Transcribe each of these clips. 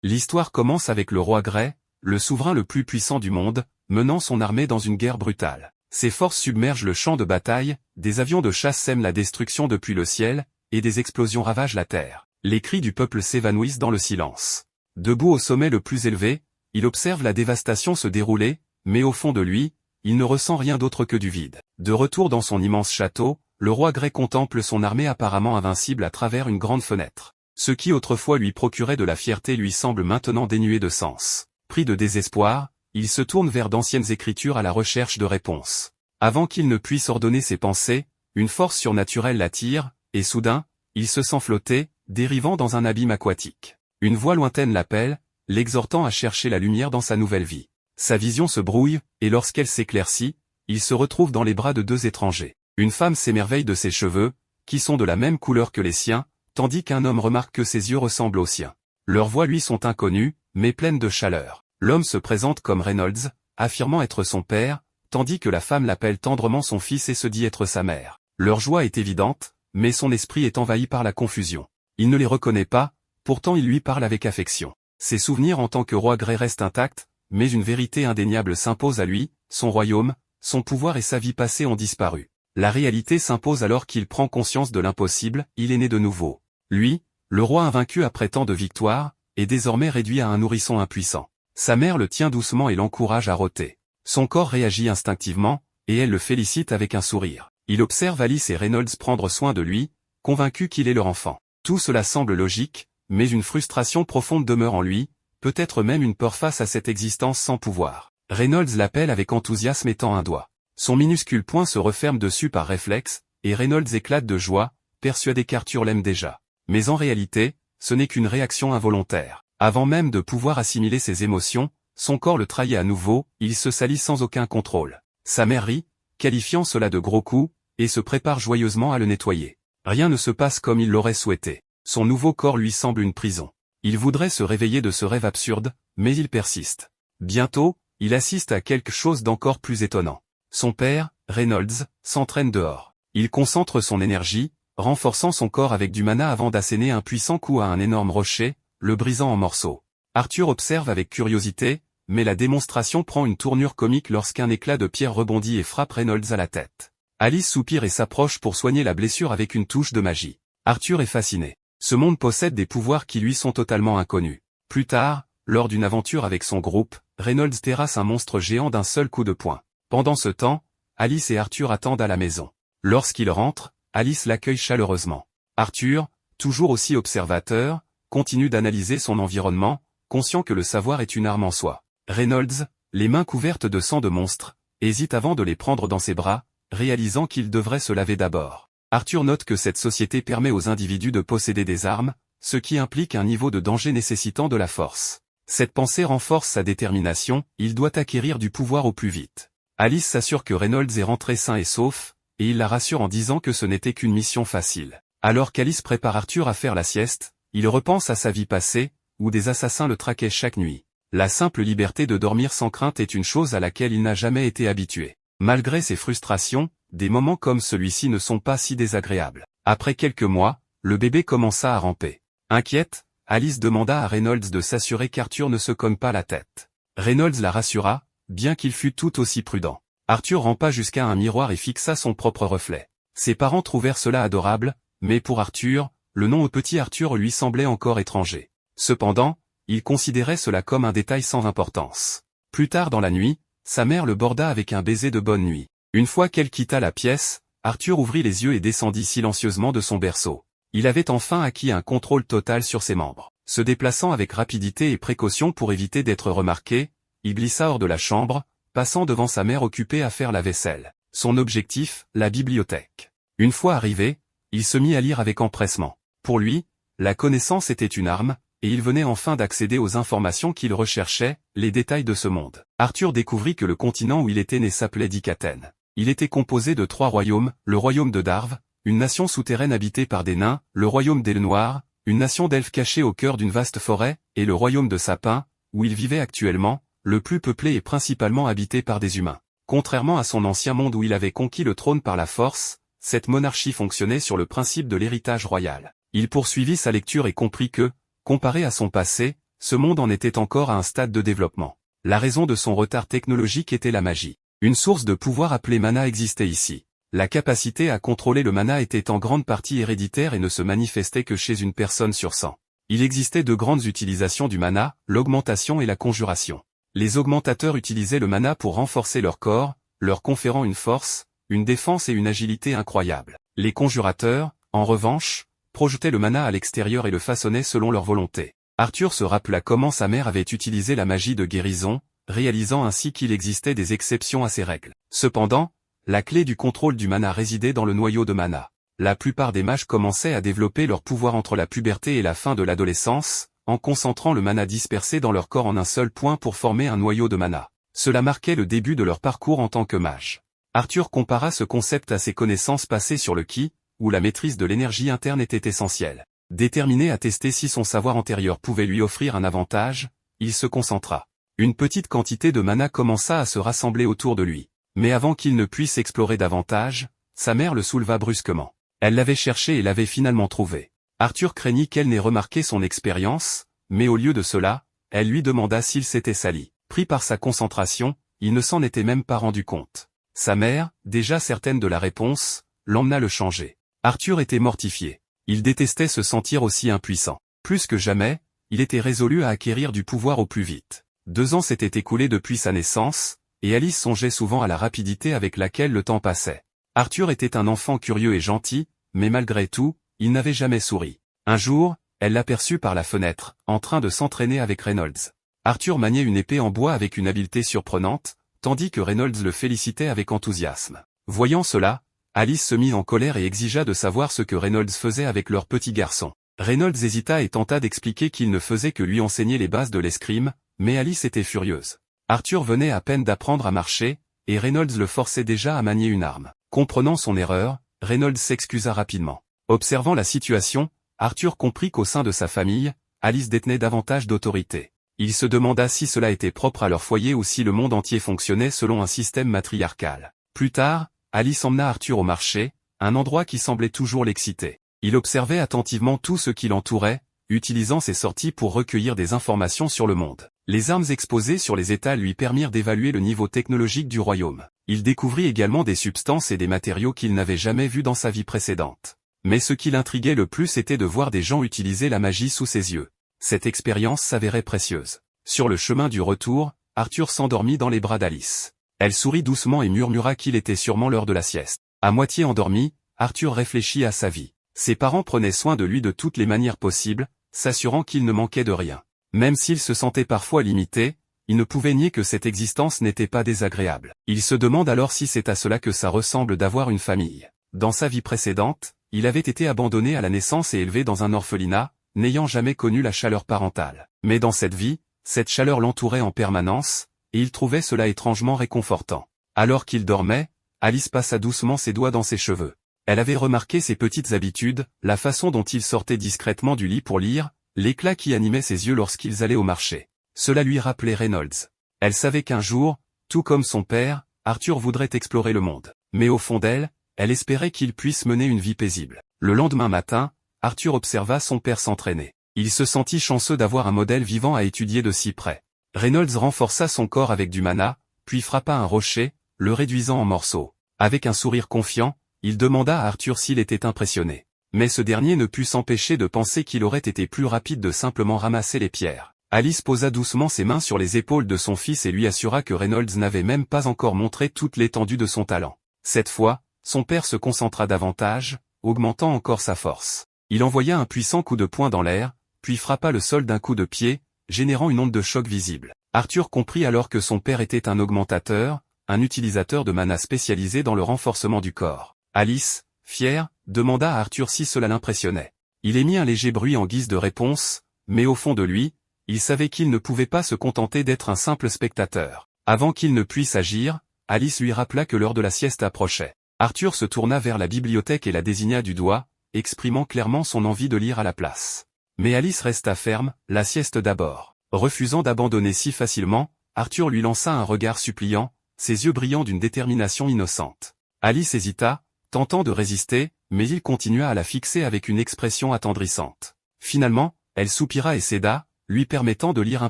L'histoire commence avec le roi Grey, le souverain le plus puissant du monde, menant son armée dans une guerre brutale. Ses forces submergent le champ de bataille, des avions de chasse sèment la destruction depuis le ciel, et des explosions ravagent la terre. Les cris du peuple s'évanouissent dans le silence. Debout au sommet le plus élevé, il observe la dévastation se dérouler, mais au fond de lui, il ne ressent rien d'autre que du vide. De retour dans son immense château, le roi Grey contemple son armée apparemment invincible à travers une grande fenêtre. Ce qui autrefois lui procurait de la fierté lui semble maintenant dénué de sens. Pris de désespoir, il se tourne vers d'anciennes écritures à la recherche de réponses. Avant qu'il ne puisse ordonner ses pensées, une force surnaturelle l'attire, et soudain, il se sent flotter, dérivant dans un abîme aquatique. Une voix lointaine l'appelle, l'exhortant à chercher la lumière dans sa nouvelle vie. Sa vision se brouille, et lorsqu'elle s'éclaircit, il se retrouve dans les bras de deux étrangers. Une femme s'émerveille de ses cheveux, qui sont de la même couleur que les siens, tandis qu'un homme remarque que ses yeux ressemblent aux siens. Leurs voix lui sont inconnues, mais pleines de chaleur. L'homme se présente comme Reynolds, affirmant être son père, tandis que la femme l'appelle tendrement son fils et se dit être sa mère. Leur joie est évidente, mais son esprit est envahi par la confusion. Il ne les reconnaît pas, pourtant il lui parle avec affection. Ses souvenirs en tant que roi Grey restent intacts, mais une vérité indéniable s'impose à lui, son royaume, son pouvoir et sa vie passée ont disparu. La réalité s'impose alors qu'il prend conscience de l'impossible, il est né de nouveau. Lui, le roi invaincu après tant de victoires, est désormais réduit à un nourrisson impuissant. Sa mère le tient doucement et l'encourage à rôter. Son corps réagit instinctivement, et elle le félicite avec un sourire. Il observe Alice et Reynolds prendre soin de lui, convaincu qu'il est leur enfant. Tout cela semble logique, mais une frustration profonde demeure en lui, peut-être même une peur face à cette existence sans pouvoir. Reynolds l'appelle avec enthousiasme et tend un doigt. Son minuscule poing se referme dessus par réflexe, et Reynolds éclate de joie, persuadé qu'Arthur l'aime déjà. Mais en réalité, ce n'est qu'une réaction involontaire. Avant même de pouvoir assimiler ses émotions, son corps le trahit à nouveau, il se salit sans aucun contrôle. Sa mère rit, qualifiant cela de gros coup, et se prépare joyeusement à le nettoyer. Rien ne se passe comme il l'aurait souhaité. Son nouveau corps lui semble une prison. Il voudrait se réveiller de ce rêve absurde, mais il persiste. Bientôt, il assiste à quelque chose d'encore plus étonnant. Son père, Reynolds, s'entraîne dehors. Il concentre son énergie, renforçant son corps avec du mana avant d'asséner un puissant coup à un énorme rocher, le brisant en morceaux. Arthur observe avec curiosité, mais la démonstration prend une tournure comique lorsqu'un éclat de pierre rebondit et frappe Reynolds à la tête. Alice soupire et s'approche pour soigner la blessure avec une touche de magie. Arthur est fasciné. Ce monde possède des pouvoirs qui lui sont totalement inconnus. Plus tard, lors d'une aventure avec son groupe, Reynolds terrasse un monstre géant d'un seul coup de poing. Pendant ce temps, Alice et Arthur attendent à la maison. Lorsqu'il rentre, Alice l'accueille chaleureusement. Arthur, toujours aussi observateur, continue d'analyser son environnement, conscient que le savoir est une arme en soi. Reynolds, les mains couvertes de sang de monstre, hésite avant de les prendre dans ses bras, réalisant qu'il devrait se laver d'abord. Arthur note que cette société permet aux individus de posséder des armes, ce qui implique un niveau de danger nécessitant de la force. Cette pensée renforce sa détermination, il doit acquérir du pouvoir au plus vite. Alice s'assure que Reynolds est rentré sain et sauf, et il la rassure en disant que ce n'était qu'une mission facile. Alors qu'Alice prépare Arthur à faire la sieste, il repense à sa vie passée, où des assassins le traquaient chaque nuit. La simple liberté de dormir sans crainte est une chose à laquelle il n'a jamais été habitué. Malgré ses frustrations, des moments comme celui-ci ne sont pas si désagréables. Après quelques mois, le bébé commença à ramper. Inquiète, Alice demanda à Reynolds de s'assurer qu'Arthur ne se cogne pas la tête. Reynolds la rassura, bien qu'il fût tout aussi prudent. Arthur rampa jusqu'à un miroir et fixa son propre reflet. Ses parents trouvèrent cela adorable, mais pour Arthur, le nom au petit Arthur lui semblait encore étranger. Cependant, il considérait cela comme un détail sans importance. Plus tard dans la nuit, sa mère le borda avec un baiser de bonne nuit. Une fois qu'elle quitta la pièce, Arthur ouvrit les yeux et descendit silencieusement de son berceau. Il avait enfin acquis un contrôle total sur ses membres. Se déplaçant avec rapidité et précaution pour éviter d'être remarqué, il glissa hors de la chambre, passant devant sa mère occupée à faire la vaisselle. Son objectif, la bibliothèque. Une fois arrivé, il se mit à lire avec empressement. Pour lui, la connaissance était une arme, et il venait enfin d'accéder aux informations qu'il recherchait, les détails de ce monde. Arthur découvrit que le continent où il était né s'appelait Dikaten. Il était composé de 3 royaumes, le royaume de Darve, une nation souterraine habitée par des nains, le royaume d'Aile Noire, une nation d'elfes cachée au cœur d'une vaste forêt, et le royaume de Sapin, où il vivait actuellement, le plus peuplé et principalement habité par des humains. Contrairement à son ancien monde où il avait conquis le trône par la force, cette monarchie fonctionnait sur le principe de l'héritage royal. Il poursuivit sa lecture et comprit que, comparé à son passé, ce monde en était encore à un stade de développement. La raison de son retard technologique était la magie. Une source de pouvoir appelée mana existait ici. La capacité à contrôler le mana était en grande partie héréditaire et ne se manifestait que chez une personne sur 100. Il existait de grandes utilisations du mana, l'augmentation et la conjuration. Les augmentateurs utilisaient le mana pour renforcer leur corps, leur conférant une force, une défense et une agilité incroyables. Les conjurateurs, en revanche, projetaient le mana à l'extérieur et le façonnaient selon leur volonté. Arthur se rappela comment sa mère avait utilisé la magie de guérison, réalisant ainsi qu'il existait des exceptions à ces règles. Cependant, la clé du contrôle du mana résidait dans le noyau de mana. La plupart des mages commençaient à développer leur pouvoir entre la puberté et la fin de l'adolescence, en concentrant le mana dispersé dans leur corps en un seul point pour former un noyau de mana. Cela marquait le début de leur parcours en tant que mage. Arthur compara ce concept à ses connaissances passées sur le ki, où la maîtrise de l'énergie interne était essentielle. Déterminé à tester si son savoir antérieur pouvait lui offrir un avantage, il se concentra. Une petite quantité de mana commença à se rassembler autour de lui. Mais avant qu'il ne puisse explorer davantage, sa mère le souleva brusquement. Elle l'avait cherché et l'avait finalement trouvé. Arthur craignit qu'elle n'ait remarqué son expérience, mais au lieu de cela, elle lui demanda s'il s'était sali. Pris par sa concentration, il ne s'en était même pas rendu compte. Sa mère, déjà certaine de la réponse, l'emmena le changer. Arthur était mortifié. Il détestait se sentir aussi impuissant. Plus que jamais, il était résolu à acquérir du pouvoir au plus vite. 2 ans s'étaient écoulés depuis sa naissance, et Alice songeait souvent à la rapidité avec laquelle le temps passait. Arthur était un enfant curieux et gentil, mais malgré tout, il n'avait jamais souri. Un jour, elle l'aperçut par la fenêtre, en train de s'entraîner avec Reynolds. Arthur maniait une épée en bois avec une habileté surprenante, tandis que Reynolds le félicitait avec enthousiasme. Voyant cela, Alice se mit en colère et exigea de savoir ce que Reynolds faisait avec leur petit garçon. Reynolds hésita et tenta d'expliquer qu'il ne faisait que lui enseigner les bases de l'escrime, mais Alice était furieuse. Arthur venait à peine d'apprendre à marcher, et Reynolds le forçait déjà à manier une arme. Comprenant son erreur, Reynolds s'excusa rapidement. Observant la situation, Arthur comprit qu'au sein de sa famille, Alice détenait davantage d'autorité. Il se demanda si cela était propre à leur foyer ou si le monde entier fonctionnait selon un système matriarcal. Plus tard, Alice emmena Arthur au marché, un endroit qui semblait toujours l'exciter. Il observait attentivement tout ce qui l'entourait, utilisant ses sorties pour recueillir des informations sur le monde. Les armes exposées sur les étals lui permirent d'évaluer le niveau technologique du royaume. Il découvrit également des substances et des matériaux qu'il n'avait jamais vus dans sa vie précédente. Mais ce qui l'intriguait le plus était de voir des gens utiliser la magie sous ses yeux. Cette expérience s'avérait précieuse. Sur le chemin du retour, Arthur s'endormit dans les bras d'Alice. Elle sourit doucement et murmura qu'il était sûrement l'heure de la sieste. À moitié endormi, Arthur réfléchit à sa vie. Ses parents prenaient soin de lui de toutes les manières possibles, s'assurant qu'il ne manquait de rien. Même s'il se sentait parfois limité, il ne pouvait nier que cette existence n'était pas désagréable. Il se demande alors si c'est à cela que ça ressemble d'avoir une famille. Dans sa vie précédente, il avait été abandonné à la naissance et élevé dans un orphelinat, n'ayant jamais connu la chaleur parentale. Mais dans cette vie, cette chaleur l'entourait en permanence, et il trouvait cela étrangement réconfortant. Alors qu'il dormait, Alice passa doucement ses doigts dans ses cheveux. Elle avait remarqué ses petites habitudes, la façon dont il sortait discrètement du lit pour lire, l'éclat qui animait ses yeux lorsqu'ils allaient au marché. Cela lui rappelait Reynolds. Elle savait qu'un jour, tout comme son père, Arthur voudrait explorer le monde. Mais au fond d'elle, elle espérait qu'il puisse mener une vie paisible. Le lendemain matin, Arthur observa son père s'entraîner. Il se sentit chanceux d'avoir un modèle vivant à étudier de si près. Reynolds renforça son corps avec du mana, puis frappa un rocher, le réduisant en morceaux. Avec un sourire confiant, il demanda à Arthur s'il était impressionné. Mais ce dernier ne put s'empêcher de penser qu'il aurait été plus rapide de simplement ramasser les pierres. Alice posa doucement ses mains sur les épaules de son fils et lui assura que Reynolds n'avait même pas encore montré toute l'étendue de son talent. Cette fois, son père se concentra davantage, augmentant encore sa force. Il envoya un puissant coup de poing dans l'air, puis frappa le sol d'un coup de pied, générant une onde de choc visible. Arthur comprit alors que son père était un augmentateur, un utilisateur de mana spécialisé dans le renforcement du corps. Alice, fière, demanda à Arthur si cela l'impressionnait. Il émit un léger bruit en guise de réponse, mais au fond de lui, il savait qu'il ne pouvait pas se contenter d'être un simple spectateur. Avant qu'il ne puisse agir, Alice lui rappela que l'heure de la sieste approchait. Arthur se tourna vers la bibliothèque et la désigna du doigt, exprimant clairement son envie de lire à la place. Mais Alice resta ferme, la sieste d'abord. Refusant d'abandonner si facilement, Arthur lui lança un regard suppliant, ses yeux brillant d'une détermination innocente. Alice hésita, tentant de résister, mais il continua à la fixer avec une expression attendrissante. Finalement, elle soupira et céda, lui permettant de lire un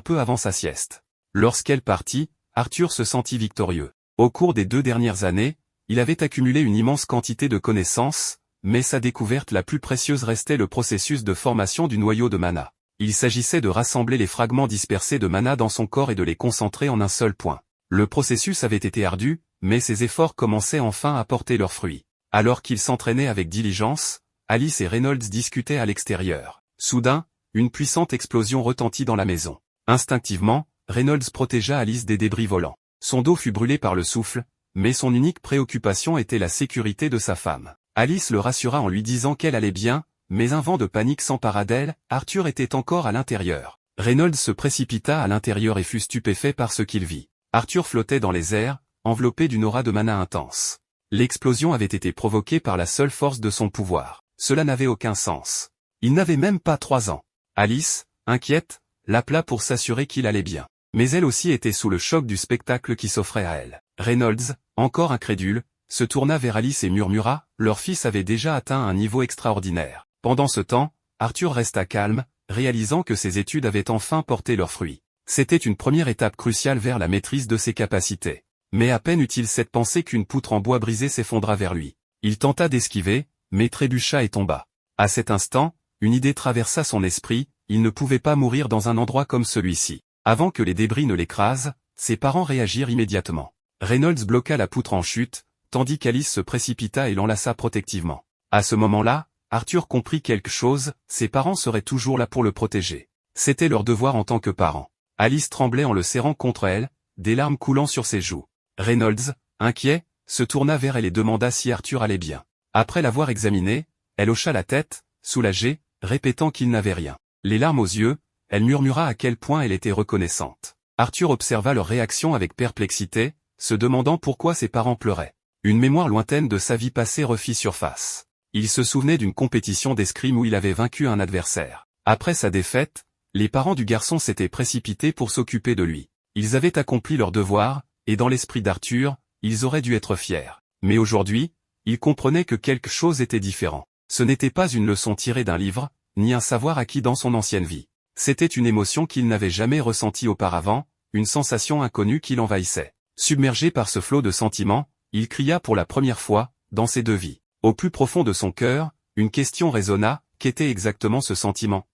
peu avant sa sieste. Lorsqu'elle partit, Arthur se sentit victorieux. Au cours des 2 dernières années, il avait accumulé une immense quantité de connaissances, mais sa découverte la plus précieuse restait le processus de formation du noyau de mana. Il s'agissait de rassembler les fragments dispersés de mana dans son corps et de les concentrer en un seul point. Le processus avait été ardu, mais ses efforts commençaient enfin à porter leurs fruits. Alors qu'il s'entraînait avec diligence, Alice et Reynolds discutaient à l'extérieur. Soudain, une puissante explosion retentit dans la maison. Instinctivement, Reynolds protégea Alice des débris volants. Son dos fut brûlé par le souffle, mais son unique préoccupation était la sécurité de sa femme. Alice le rassura en lui disant qu'elle allait bien, mais un vent de panique s'empara d'elle, Arthur était encore à l'intérieur. Reynolds se précipita à l'intérieur et fut stupéfait par ce qu'il vit. Arthur flottait dans les airs, enveloppé d'une aura de mana intense. L'explosion avait été provoquée par la seule force de son pouvoir. Cela n'avait aucun sens. Il n'avait même pas 3 ans. Alice, inquiète, l'appela pour s'assurer qu'il allait bien. Mais elle aussi était sous le choc du spectacle qui s'offrait à elle. Reynolds, encore incrédule, se tourna vers Alice et murmura, leur fils avait déjà atteint un niveau extraordinaire. Pendant ce temps, Arthur resta calme, réalisant que ses études avaient enfin porté leurs fruits. C'était une première étape cruciale vers la maîtrise de ses capacités. Mais à peine eut-il cette pensée qu'une poutre en bois brisé s'effondra vers lui. Il tenta d'esquiver, mais trébucha et tomba. À cet instant, une idée traversa son esprit, il ne pouvait pas mourir dans un endroit comme celui-ci. Avant que les débris ne l'écrasent, ses parents réagirent immédiatement. Reynolds bloqua la poutre en chute, tandis qu'Alice se précipita et l'enlaça protectivement. À ce moment-là, Arthur comprit quelque chose, ses parents seraient toujours là pour le protéger. C'était leur devoir en tant que parents. Alice tremblait en le serrant contre elle, des larmes coulant sur ses joues. Reynolds, inquiet, se tourna vers elle et demanda si Arthur allait bien. Après l'avoir examiné, elle hocha la tête, soulagée, répétant qu'il n'avait rien. Les larmes aux yeux, elle murmura à quel point elle était reconnaissante. Arthur observa leur réaction avec perplexité, se demandant pourquoi ses parents pleuraient. Une mémoire lointaine de sa vie passée refit surface. Il se souvenait d'une compétition d'escrime où il avait vaincu un adversaire. Après sa défaite, les parents du garçon s'étaient précipités pour s'occuper de lui. Ils avaient accompli leur devoir, et dans l'esprit d'Arthur, ils auraient dû être fiers. Mais aujourd'hui, il comprenait que quelque chose était différent. Ce n'était pas une leçon tirée d'un livre, ni un savoir acquis dans son ancienne vie. C'était une émotion qu'il n'avait jamais ressentie auparavant, une sensation inconnue qui l'envahissait. Submergé par ce flot de sentiments, il cria pour la première fois, dans ses 2 vies. Au plus profond de son cœur, une question résonna, qu'était exactement ce sentiment?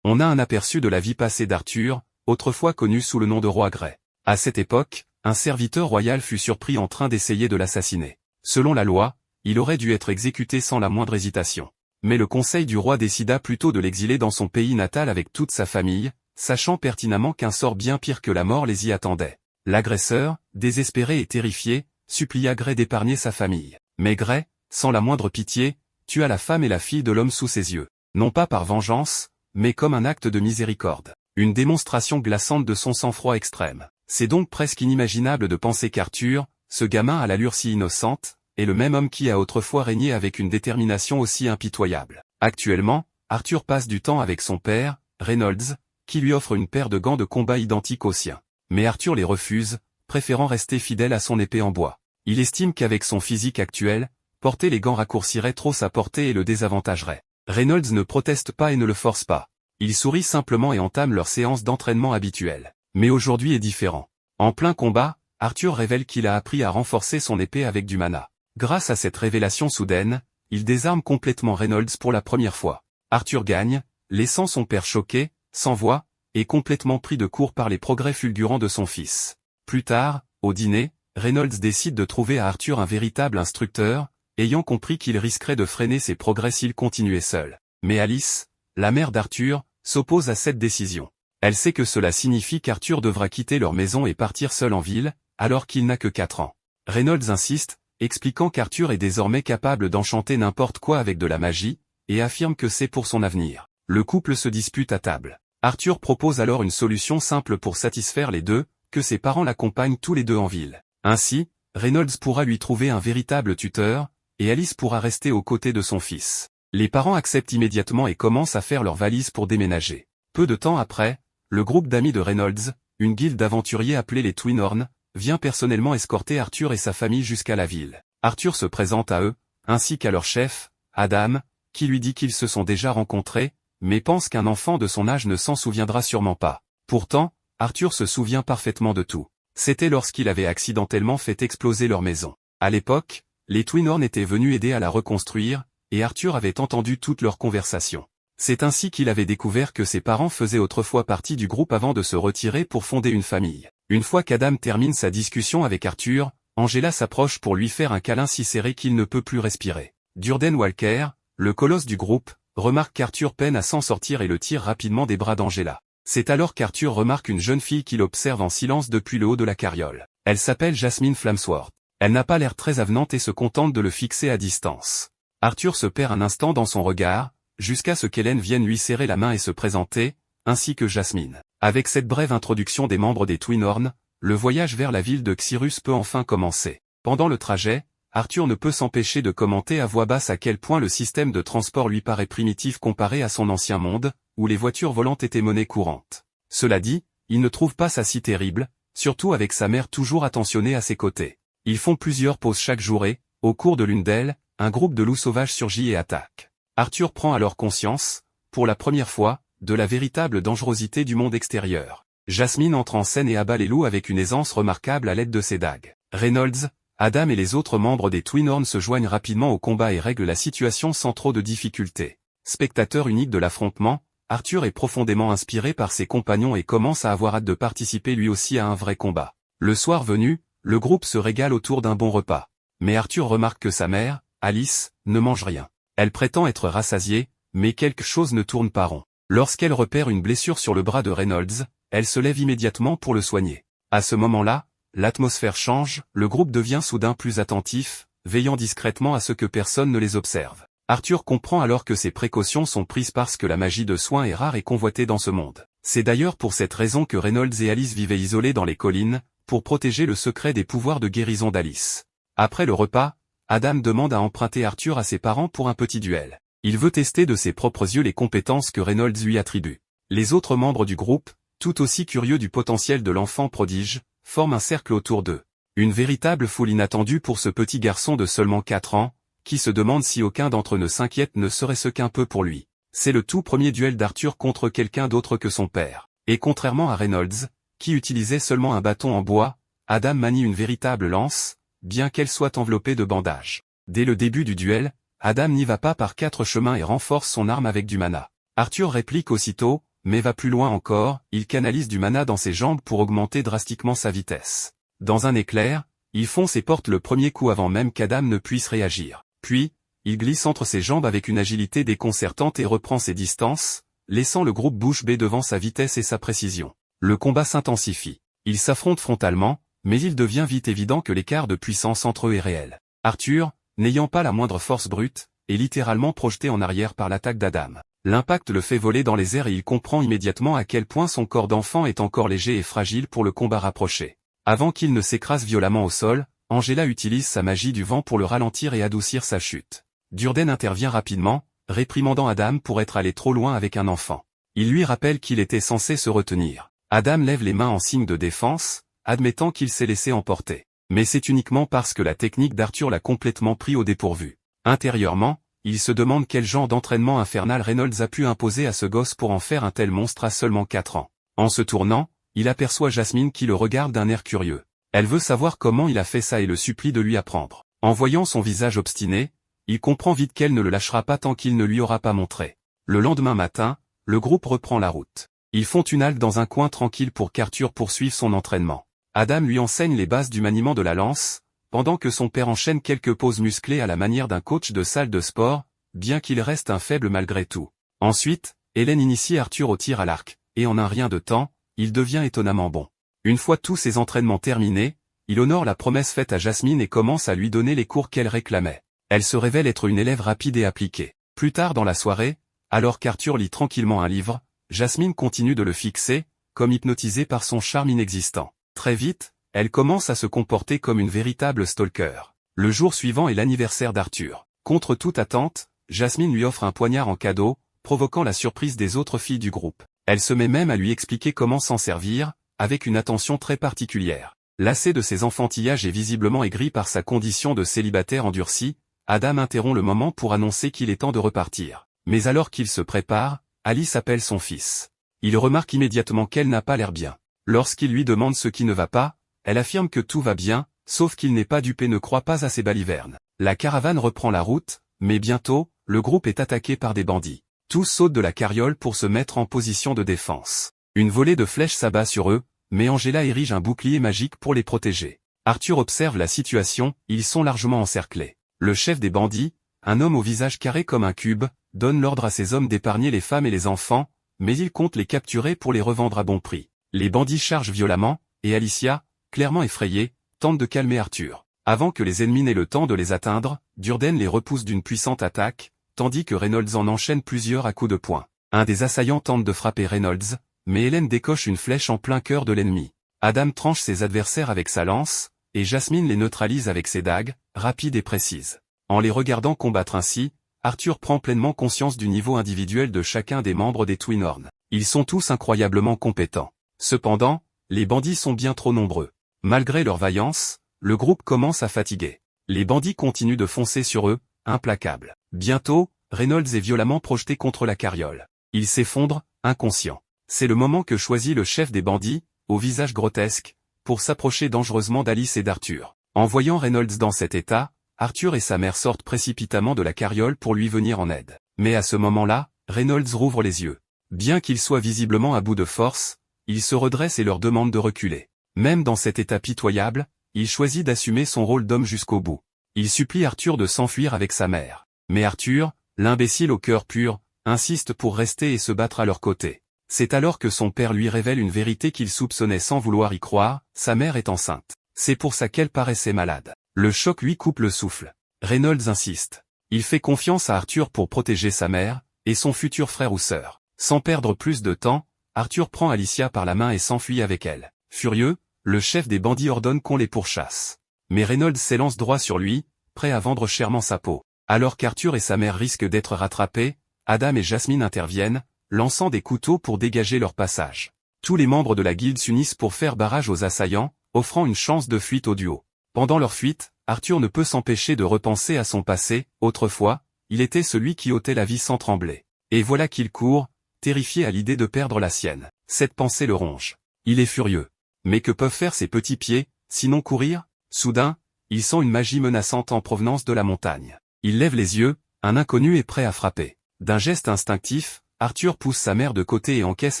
On a un aperçu de la vie passée d'Arthur, autrefois connu sous le nom de roi Grey. À cette époque, un serviteur royal fut surpris en train d'essayer de l'assassiner. Selon la loi, il aurait dû être exécuté sans la moindre hésitation. Mais le conseil du roi décida plutôt de l'exiler dans son pays natal avec toute sa famille, sachant pertinemment qu'un sort bien pire que la mort les y attendait. L'agresseur, désespéré et terrifié, supplia Grey d'épargner sa famille. Mais Grey, sans la moindre pitié, tua la femme et la fille de l'homme sous ses yeux. Non pas par vengeance, mais comme un acte de miséricorde. Une démonstration glaçante de son sang-froid extrême. C'est donc presque inimaginable de penser qu'Arthur, ce gamin à l'allure si innocente, est le même homme qui a autrefois régné avec une détermination aussi impitoyable. Actuellement, Arthur passe du temps avec son père, Reynolds, qui lui offre une paire de gants de combat identiques aux siens. Mais Arthur les refuse, préférant rester fidèle à son épée en bois. Il estime qu'avec son physique actuel, porter les gants raccourcirait trop sa portée et le désavantagerait. Reynolds ne proteste pas et ne le force pas. Il sourit simplement et entame leur séance d'entraînement habituelle. Mais aujourd'hui est différent. En plein combat, Arthur révèle qu'il a appris à renforcer son épée avec du mana. Grâce à cette révélation soudaine, il désarme complètement Reynolds pour la première fois. Arthur gagne, laissant son père choqué, sans voix, et complètement pris de court par les progrès fulgurants de son fils. Plus tard, au dîner, Reynolds décide de trouver à Arthur un véritable instructeur, ayant compris qu'il risquerait de freiner ses progrès s'il continuait seul. Mais Alice, la mère d'Arthur, s'oppose à cette décision. Elle sait que cela signifie qu'Arthur devra quitter leur maison et partir seul en ville, alors qu'il n'a que 4 ans. Reynolds insiste, expliquant qu'Arthur est désormais capable d'enchanter n'importe quoi avec de la magie, et affirme que c'est pour son avenir. Le couple se dispute à table. Arthur propose alors une solution simple pour satisfaire les deux, que ses parents l'accompagnent tous les deux en ville. Ainsi, Reynolds pourra lui trouver un véritable tuteur, et Alice pourra rester aux côtés de son fils. Les parents acceptent immédiatement et commencent à faire leurs valises pour déménager. Peu de temps après, le groupe d'amis de Reynolds, une guilde d'aventuriers appelée les Twin Horns, vient personnellement escorter Arthur et sa famille jusqu'à la ville. Arthur se présente à eux, ainsi qu'à leur chef, Adam, qui lui dit qu'ils se sont déjà rencontrés, mais pense qu'un enfant de son âge ne s'en souviendra sûrement pas. Pourtant, Arthur se souvient parfaitement de tout. C'était lorsqu'il avait accidentellement fait exploser leur maison. À l'époque, les Twinhorn étaient venus aider à la reconstruire, et Arthur avait entendu toutes leurs conversations. C'est ainsi qu'il avait découvert que ses parents faisaient autrefois partie du groupe avant de se retirer pour fonder une famille. Une fois qu'Adam termine sa discussion avec Arthur, Angela s'approche pour lui faire un câlin si serré qu'il ne peut plus respirer. Durden Walker, le colosse du groupe, remarque qu'Arthur peine à s'en sortir et le tire rapidement des bras d'Angela. C'est alors qu'Arthur remarque une jeune fille qu'il observe en silence depuis le haut de la carriole. Elle s'appelle Jasmine Flamsworth. Elle n'a pas l'air très avenante et se contente de le fixer à distance. Arthur se perd un instant dans son regard, jusqu'à ce qu'Hélène vienne lui serrer la main et se présenter, ainsi que Jasmine. Avec cette brève introduction des membres des Twinhorn, le voyage vers la ville de Xyrus peut enfin commencer. Pendant le trajet, Arthur ne peut s'empêcher de commenter à voix basse à quel point le système de transport lui paraît primitif comparé à son ancien monde, où les voitures volantes étaient monnaie courante. Cela dit, il ne trouve pas ça si terrible, surtout avec sa mère toujours attentionnée à ses côtés. Ils font plusieurs pauses chaque jour et, au cours de l'une d'elles, un groupe de loups sauvages surgit et attaque. Arthur prend alors conscience, pour la première fois, de la véritable dangerosité du monde extérieur. Jasmine entre en scène et abat les loups avec une aisance remarquable à l'aide de ses dagues. Reynolds, Adam et les autres membres des Twinhorn se joignent rapidement au combat et règlent la situation sans trop de difficultés. Spectateur unique de l'affrontement, Arthur est profondément inspiré par ses compagnons et commence à avoir hâte de participer lui aussi à un vrai combat. Le soir venu, le groupe se régale autour d'un bon repas. Mais Arthur remarque que sa mère, Alice, ne mange rien. Elle prétend être rassasiée, mais quelque chose ne tourne pas rond. Lorsqu'elle repère une blessure sur le bras de Reynolds, elle se lève immédiatement pour le soigner. À ce moment-là, l'atmosphère change, le groupe devient soudain plus attentif, veillant discrètement à ce que personne ne les observe. Arthur comprend alors que ces précautions sont prises parce que la magie de soins est rare et convoitée dans ce monde. C'est d'ailleurs pour cette raison que Reynolds et Alice vivaient isolés dans les collines, pour protéger le secret des pouvoirs de guérison d'Alice. Après le repas, Adam demande à emprunter Arthur à ses parents pour un petit duel. Il veut tester de ses propres yeux les compétences que Reynolds lui attribue. Les autres membres du groupe, tout aussi curieux du potentiel de l'enfant prodige, forment un cercle autour d'eux. Une véritable foule inattendue pour ce petit garçon de seulement 4 ans, qui se demande si aucun d'entre eux ne s'inquiète ne serait-ce qu'un peu pour lui. C'est le tout premier duel d'Arthur contre quelqu'un d'autre que son père. Et contrairement à Reynolds, qui utilisait seulement un bâton en bois, Adam manie une véritable lance, bien qu'elle soit enveloppée de bandages. Dès le début du duel, Adam n'y va pas par 4 chemins et renforce son arme avec du mana. Arthur réplique aussitôt, mais va plus loin encore, il canalise du mana dans ses jambes pour augmenter drastiquement sa vitesse. Dans un éclair, il fonce et porte le premier coup avant même qu'Adam ne puisse réagir. Puis, il glisse entre ses jambes avec une agilité déconcertante et reprend ses distances, laissant le groupe bouche bée devant sa vitesse et sa précision. Le combat s'intensifie. Ils s'affrontent frontalement, mais il devient vite évident que l'écart de puissance entre eux est réel. Arthur, n'ayant pas la moindre force brute, est littéralement projeté en arrière par l'attaque d'Adam. L'impact le fait voler dans les airs et il comprend immédiatement à quel point son corps d'enfant est encore léger et fragile pour le combat rapproché. Avant qu'il ne s'écrase violemment au sol, Angela utilise sa magie du vent pour le ralentir et adoucir sa chute. Durden intervient rapidement, réprimandant Adam pour être allé trop loin avec un enfant. Il lui rappelle qu'il était censé se retenir. Adam lève les mains en signe de défense, admettant qu'il s'est laissé emporter. Mais c'est uniquement parce que la technique d'Arthur l'a complètement pris au dépourvu. Intérieurement, il se demande quel genre d'entraînement infernal Reynolds a pu imposer à ce gosse pour en faire un tel monstre à seulement 4 ans. En se tournant, il aperçoit Jasmine qui le regarde d'un air curieux. Elle veut savoir comment il a fait ça et le supplie de lui apprendre. En voyant son visage obstiné, il comprend vite qu'elle ne le lâchera pas tant qu'il ne lui aura pas montré. Le lendemain matin, le groupe reprend la route. Ils font une halte dans un coin tranquille pour qu'Arthur poursuive son entraînement. Adam lui enseigne les bases du maniement de la lance, pendant que son père enchaîne quelques poses musclées à la manière d'un coach de salle de sport, bien qu'il reste un faible malgré tout. Ensuite, Hélène initie Arthur au tir à l'arc, et en un rien de temps, il devient étonnamment bon. Une fois tous ses entraînements terminés, il honore la promesse faite à Jasmine et commence à lui donner les cours qu'elle réclamait. Elle se révèle être une élève rapide et appliquée. Plus tard dans la soirée, alors qu'Arthur lit tranquillement un livre, Jasmine continue de le fixer, comme hypnotisée par son charme inexistant. Très vite, elle commence à se comporter comme une véritable stalker. Le jour suivant est l'anniversaire d'Arthur. Contre toute attente, Jasmine lui offre un poignard en cadeau, provoquant la surprise des autres filles du groupe. Elle se met même à lui expliquer comment s'en servir, avec une attention très particulière. Lassé de ses enfantillages et visiblement aigri par sa condition de célibataire endurci, Adam interrompt le moment pour annoncer qu'il est temps de repartir. Mais alors qu'il se prépare, Alice appelle son fils. Il remarque immédiatement qu'elle n'a pas l'air bien. Lorsqu'il lui demande ce qui ne va pas, elle affirme que tout va bien, sauf qu'il n'est pas dupe et ne croit pas à ses balivernes. La caravane reprend la route, mais bientôt, le groupe est attaqué par des bandits. Tous sautent de la carriole pour se mettre en position de défense. Une volée de flèches s'abat sur eux, mais Angela érige un bouclier magique pour les protéger. Arthur observe la situation, ils sont largement encerclés. Le chef des bandits, un homme au visage carré comme un cube, donne l'ordre à ses hommes d'épargner les femmes et les enfants, mais il compte les capturer pour les revendre à bon prix. Les bandits chargent violemment, et Alicia, clairement effrayée, tente de calmer Arthur. Avant que les ennemis n'aient le temps de les atteindre, Durden les repousse d'une puissante attaque, tandis que Reynolds en enchaîne plusieurs à coups de poing. Un des assaillants tente de frapper Reynolds, mais Hélène décoche une flèche en plein cœur de l'ennemi. Adam tranche ses adversaires avec sa lance, et Jasmine les neutralise avec ses dagues, rapides et précises. En les regardant combattre ainsi, Arthur prend pleinement conscience du niveau individuel de chacun des membres des Twin Horns. Ils sont tous incroyablement compétents. Cependant, les bandits sont bien trop nombreux. Malgré leur vaillance, le groupe commence à fatiguer. Les bandits continuent de foncer sur eux, implacables. Bientôt, Reynolds est violemment projeté contre la carriole. Il s'effondre, inconscient. C'est le moment que choisit le chef des bandits, au visage grotesque, pour s'approcher dangereusement d'Alice et d'Arthur. En voyant Reynolds dans cet état, Arthur et sa mère sortent précipitamment de la carriole pour lui venir en aide. Mais à ce moment-là, Reynolds rouvre les yeux. Bien qu'il soit visiblement à bout de force, il se redresse et leur demande de reculer. Même dans cet état pitoyable, il choisit d'assumer son rôle d'homme jusqu'au bout. Il supplie Arthur de s'enfuir avec sa mère. Mais Arthur, l'imbécile au cœur pur, insiste pour rester et se battre à leur côté. C'est alors que son père lui révèle une vérité qu'il soupçonnait sans vouloir y croire, sa mère est enceinte. C'est pour ça qu'elle paraissait malade. Le choc lui coupe le souffle. Reynolds insiste. Il fait confiance à Arthur pour protéger sa mère, et son futur frère ou sœur. Sans perdre plus de temps, Arthur prend Alicia par la main et s'enfuit avec elle. Furieux, le chef des bandits ordonne qu'on les pourchasse. Mais Reynolds s'élance droit sur lui, prêt à vendre chèrement sa peau. Alors qu'Arthur et sa mère risquent d'être rattrapés, Adam et Jasmine interviennent, lançant des couteaux pour dégager leur passage. Tous les membres de la guilde s'unissent pour faire barrage aux assaillants, offrant une chance de fuite au duo. Pendant leur fuite, Arthur ne peut s'empêcher de repenser à son passé. Autrefois, il était celui qui ôtait la vie sans trembler. Et voilà qu'il court, terrifié à l'idée de perdre la sienne. Cette pensée le ronge. Il est furieux. Mais que peuvent faire ses petits pieds, sinon courir? Soudain, il sent une magie menaçante en provenance de la montagne. Il lève les yeux, un inconnu est prêt à frapper. D'un geste instinctif, Arthur pousse sa mère de côté et encaisse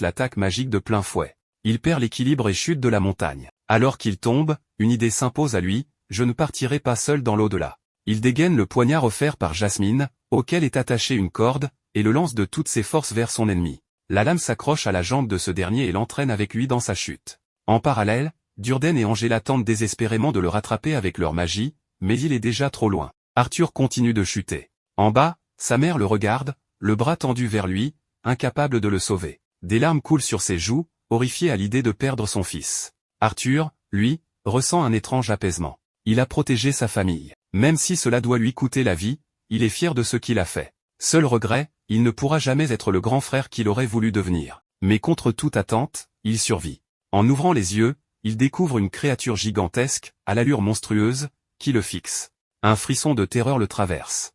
l'attaque magique de plein fouet. Il perd l'équilibre et chute de la montagne. Alors qu'il tombe, une idée s'impose à lui, je ne partirai pas seul dans l'au-delà. Il dégaine le poignard offert par Jasmine, auquel est attachée une corde, et le lance de toutes ses forces vers son ennemi. La lame s'accroche à la jambe de ce dernier et l'entraîne avec lui dans sa chute. En parallèle, Durden et Angela tentent désespérément de le rattraper avec leur magie, mais il est déjà trop loin. Arthur continue de chuter. En bas, sa mère le regarde, le bras tendu vers lui, incapable de le sauver. Des larmes coulent sur ses joues, horrifié à l'idée de perdre son fils. Arthur, lui, ressent un étrange apaisement. Il a protégé sa famille. Même si cela doit lui coûter la vie, il est fier de ce qu'il a fait. Seul regret, il ne pourra jamais être le grand frère qu'il aurait voulu devenir. Mais contre toute attente, il survit. En ouvrant les yeux, il découvre une créature gigantesque, à l'allure monstrueuse, qui le fixe. Un frisson de terreur le traverse.